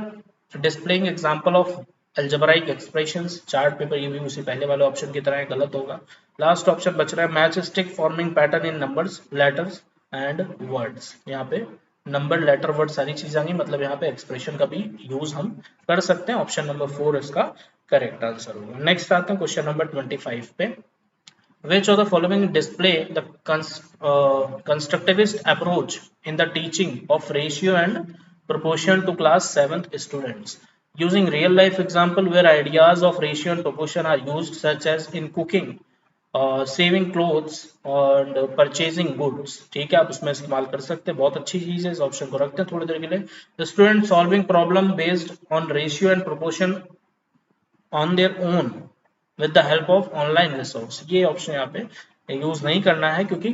displaying example of algebraic expressions, chart paper ये भी उसी पहले वाले ऑप्शन की तरह है, गलत होगा। लास्ट ऑप्शन बच रहा है match stick forming pattern in numbers, letters and words. यहाँ पे नंबर, लेटर, वर्ड सारी चीजें आएंगी, मतलब यहाँ पे एक्सप्रेशन का भी यूज हम कर सकते हैं। ऑप्शन नंबर 4 इसका करेक्ट आंसर होगा। नेक्स्ट आते हैं क्वेश्चन नंबर 25 पे। Which of the following display the constructivist approach in the teaching of ratio and proportion to class 7th students? Using real life example where ideas of ratio and proportion are used, such as in cooking, saving clothes और purchasing goods. ठीक है, आप उसमें इस्तेमाल कर सकते हैं, बहुत अच्छी चीज है, इस ऑप्शन को रखते हैं थोड़ी देर के लिए। Student solving problem based on ratio and proportion on their own with the help of online resource. ये ऑप्शन यहाँ पे यूज नहीं करना है, क्योंकि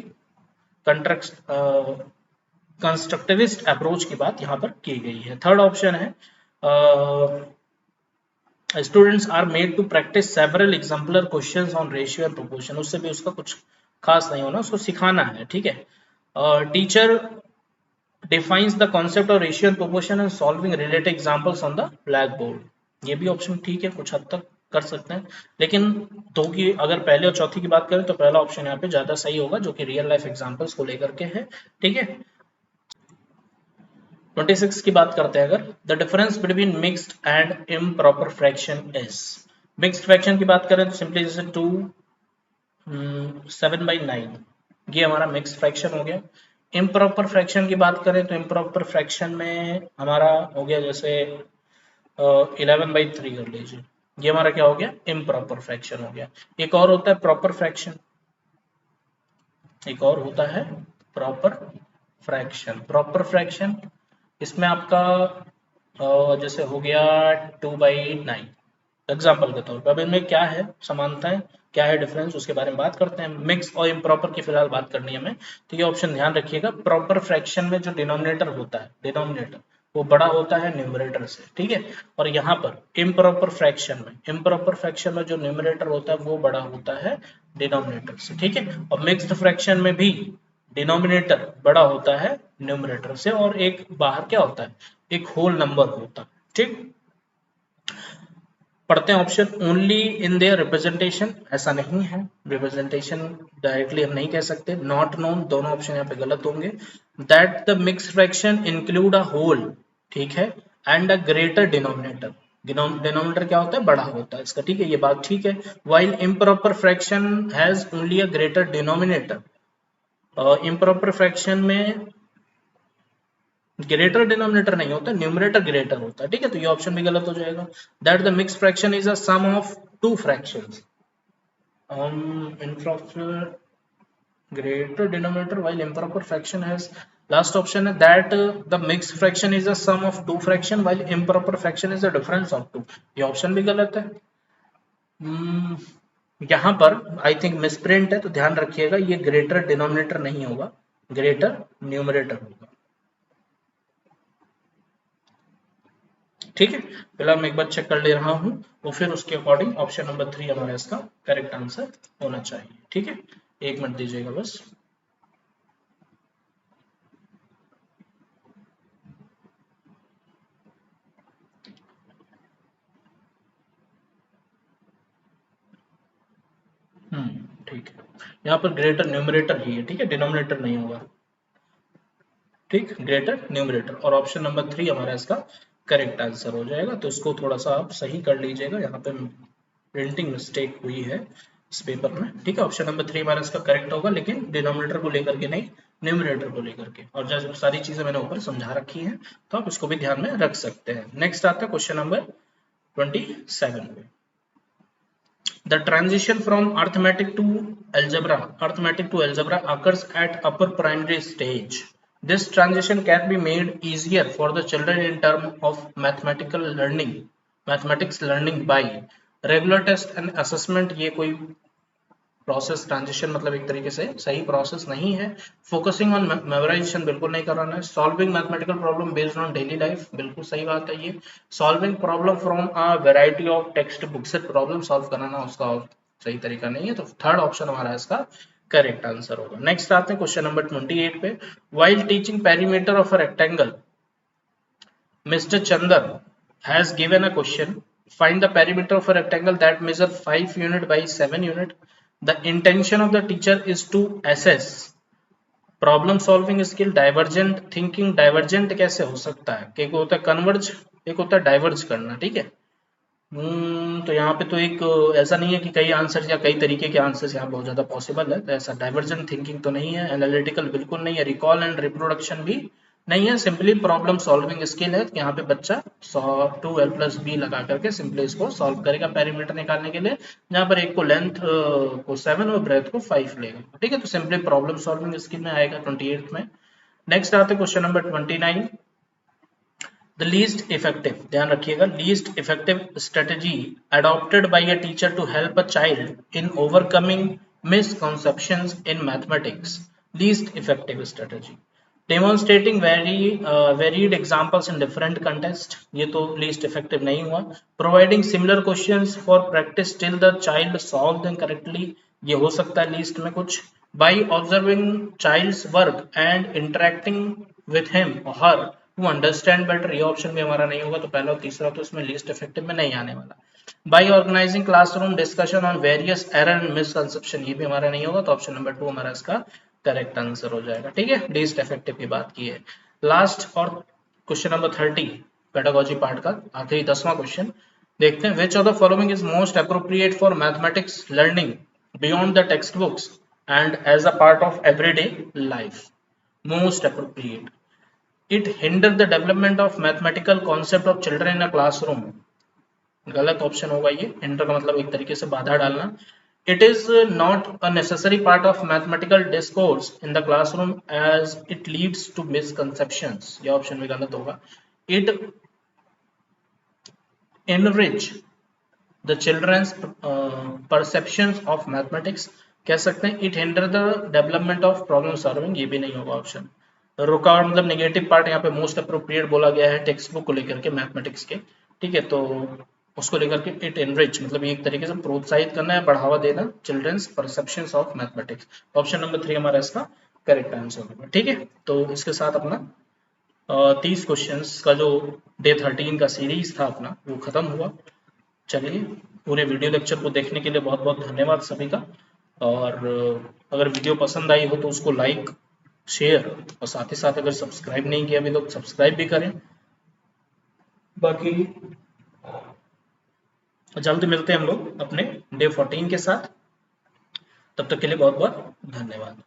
कंस्ट्रक्टिविस्ट अप्रोच की बात यहाँ पर की गई है। थर्ड ऑप्शन है students are made to practise several exemplar questions on ratio and proportion. उससे भी उसका कुछ खास नहीं होना, उसको सिखाना है। ठीक है, teacher defines the concept of ratio and proportion and solving related examples on the black board. ये भी ऑप्शन ठीक है, कुछ हद तक कर सकते हैं, लेकिन दो की अगर पहले और चौथी की बात करें तो पहला ऑप्शन यहाँ पे ज्यादा सही होगा, जो कि रियल लाइफ एग्जांपल्स को लेकर के है। ठीक है, 26 की बात करते हैं अगर, the difference between mixed and improper fraction is. Mixed fraction की बात करें तो सिंपली जैसे 2 7/9, ये हमारा मिक्स्ड फ्रैक्शन हो गया। इम्प्रॉपर फ्रैक्शन की बात करें तो इम्प्रॉपर फ्रैक्शन में हमारा हो गया जैसे 11/3 कर लीजिए, ये हमारा क्या हो गया, इम्प्रॉपर फ्रैक्शन हो गया। एक और होता है प्रॉपर फ्रैक्शन, एक और होता है प्रॉपर फ्रैक्शन। प्रॉपर फ्रैक्शन इसमें आपका जैसे हो गया 2/9 एग्जाम्पल के तौर पर। अब इनमें क्या है समानताएं, क्या है डिफरेंस, उसके बारे में बात करते हैं। मिक्स और इम्प्रॉपर की फिलहाल बात करनी है हमें, तो ये ऑप्शन ध्यान रखिएगा। प्रॉपर फ्रैक्शन में जो डिनोमिनेटर होता है, डिनोमिनेटर वो बड़ा होता है न्यूमरेटर से। ठीक है, और यहाँ पर इम्प्रॉपर फ्रैक्शन में जो न्यूमरेटर होता है वो बड़ा होता है डिनोमिनेटर से। ठीक है, और मिक्स्ड फ्रैक्शन में भी डिनोमिनेटर बड़ा होता है न्यूमरेटर से, और एक बाहर क्या होता है, एक होल नंबर होता है। ठीक, पढ़ते हैं option. Only in their representation, ऐसा नहीं है, रिप्रेजेंटेशन डायरेक्टली हम नहीं कह सकते। नॉट नोन, दोनों ऑप्शन यहाँ पे गलत होंगे। That the mixed fraction include a whole, ठीक है, and a greater denominator. Denominator क्या होता है, बड़ा होता है इसका। ठीक है, ये बात ठीक है। While improper fraction has only a greater denominator, improper fraction में ग्रेटर डिनोमिनेटर नहीं होता, न्यूमरेटर ग्रेटर होता है। ठीक है, तो ये ऑप्शन भी गलत हो जाएगा। That the mixed fraction is a sum of two fractions, improper greater denominator while improper fraction has, last option है that the mixed fraction is a sum of two fraction while improper fraction is the difference of two. ये option भी गलत है। यहाँ पर I think misprint है, तो ध्यान रखिएगा, ये ग्रेटर डिनोमिनेटर नहीं होगा, ग्रेटर न्यूमरेटर होगा। ठीक है, फिलहाल मैं एक बार चेक कर ले रहा हूँ, तो फिर उसके अकॉर्डिंग ऑप्शन नंबर 3 हमारा इसका करेक्ट आंसर होना चाहिए। ठीक है, एक मिनट दीजिएगा बस। ठीक है, यहाँ पर ग्रेटर न्यूमरेटर ही है। ठीक है, डिनोमिनेटर नहीं होगा। ठीक, ग्रेटर न्यूमरेटर, और ऑप्शन नंबर 3 हमारा इसका करेक्ट आंसर हो जाएगा। तो इसको थोड़ा सा आप सही कर लीजिएगा, यहाँ पे प्रिंटिंग मिस्टेक हुई है इस पेपर में। ठीक है, ऑप्शन नंबर 3 हमारा इसका करेक्ट होगा, लेकिन डिनोमिनेटर को लेकर के नहीं, न्यूमरेटर को लेकर के। और जैसे सारी चीजें मैंने ऊपर समझा रखी हैं, तो आप इसको भी ध्यान में रख सकते हैं। नेक्स्ट आता है क्वेश्चन नंबर 27 में। The transition from arithmetic to algebra occurs at upper primary stage. This transition can be made easier for the children in terms of mathematics learning by regular test and assessment। ये कोई process transition मतलब एक तरीके से सही process नहीं है। Focusing on memorisation बिल्कुल नहीं कराना है। Solving mathematical problem based on daily life, बिल्कुल सही बात है ये। Solving problem from a variety of text book से प्रॉब्लम सॉल्व कराना उसका सही तरीका नहीं है, तो थर्ड ऑप्शन हमारा इसका करेक्ट आंसर होगा। नेक्स्ट आते हैं क्वेश्चन नंबर 28 पे। While teaching perimeter of a rectangle, Mr. Chandar has given a question. Find the perimeter of a rectangle that measure 5 unit by 7 unit. The intention of the teacher is to assess problem solving skill, divergent thinking. Divergent कैसे हो सकता है, एक होता है converge, एक होता है डाइवर्ज करना, ठीक है। तो यहाँ पे तो एक ऐसा नहीं है कि कई आंसर या कई तरीके के आंसर्स यहाँ बहुत ज्यादा पॉसिबल है, तो ऐसा डाइवर्जेंट थिंकिंग तो नहीं है, एनालिटिकल बिल्कुल नहीं है, रिकॉल एंड रिप्रोडक्शन भी नहीं है, सिंपली प्रॉब्लम सॉल्विंग स्किल है। तो यहाँ पे बच्चा 2l+b लगा करके सिंपली इसको सॉल्व करेगा पेरीमीटर निकालने के लिए, जहाँ पर एक को लेंथ को 7 और ब्रेथ को 5 लेगा, ठीक है। तो सिंपली प्रॉब्लम सॉल्विंग स्किल में आएगा 28 में। नेक्स्ट आते question number 29। The least effective, ध्यान रखिएगा, least effective strategy adopted by a teacher to help a child in overcoming misconceptions in mathematics. Least effective strategy. Demonstrating varied examples in different context, ये तो least effective नहीं हुआ. Providing similar questions for practice till the child solve them correctly, ये हो सकता है least में कुछ. By observing child's work and interacting with him or her to understand better, ये ऑप्शन भी हमारा नहीं होगा, तो पहला और तीसरा तो इसमें लीस्ट इफेक्टिव में नहीं आने वाला। By organising classroom discussion on various error and misconception, ये भी हमारा नहीं होगा, तो ऑप्शन नंबर 2 हमारा इसका करेक्ट आंसर हो जाएगा, ठीक है। लीस्ट इफेक्टिव की बात की है। लास्ट और क्वेश्चन नंबर 30 पेडागोजी पार्ट का आखिरी 10वां क्वेश्चन देखते हैं। Which of the following is most appropriate for mathematics learning beyond the text books and as a part of everyday life. Most appropriate, it hinder the development of mathematical concept of children in a classroom, गलत option होगा ये। Hinder का मतलब एक तरीके से बाधा डालना। it is not a necessary part of mathematical discourse in the classroom as it leads to misconceptions, ये ऑप्शन भी गलत होगा। it enrich the children's perceptions of mathematics, कह सकते हैं it hinder the development of problem solving, ये भी नहीं होगा ऑप्शन। रुकावट मतलब नेगेटिव पार्ट यहाँ पे मोस्ट अप्रोप्रिएट बोला गया है टेक्स्ट बुक को लेकर के मैथमेटिक्स के, ठीक है। तो उसको लेकर के इट एनरिच मतलब एक तरीके से प्रोत्साहित करना है, बढ़ावा देना children's perceptions of mathematics. Option number 3 हमारा इसका करेक्ट आंसर होगा, ठीक है। तो इसके साथ अपना 30 क्वेश्चंस का जो डे 13 का सीरीज था अपना वो खत्म हुआ। चलिए, पूरे वीडियो लेक्चर को देखने के लिए बहुत बहुत धन्यवाद सभी का, और अगर वीडियो पसंद आई हो तो उसको लाइक शेयर और साथ ही साथ अगर सब्सक्राइब नहीं किया अभी तो सब्सक्राइब भी करें। बाकी जल्द मिलते हैं हम लोग अपने डे 14 के साथ, तब तक के लिए बहुत बहुत धन्यवाद।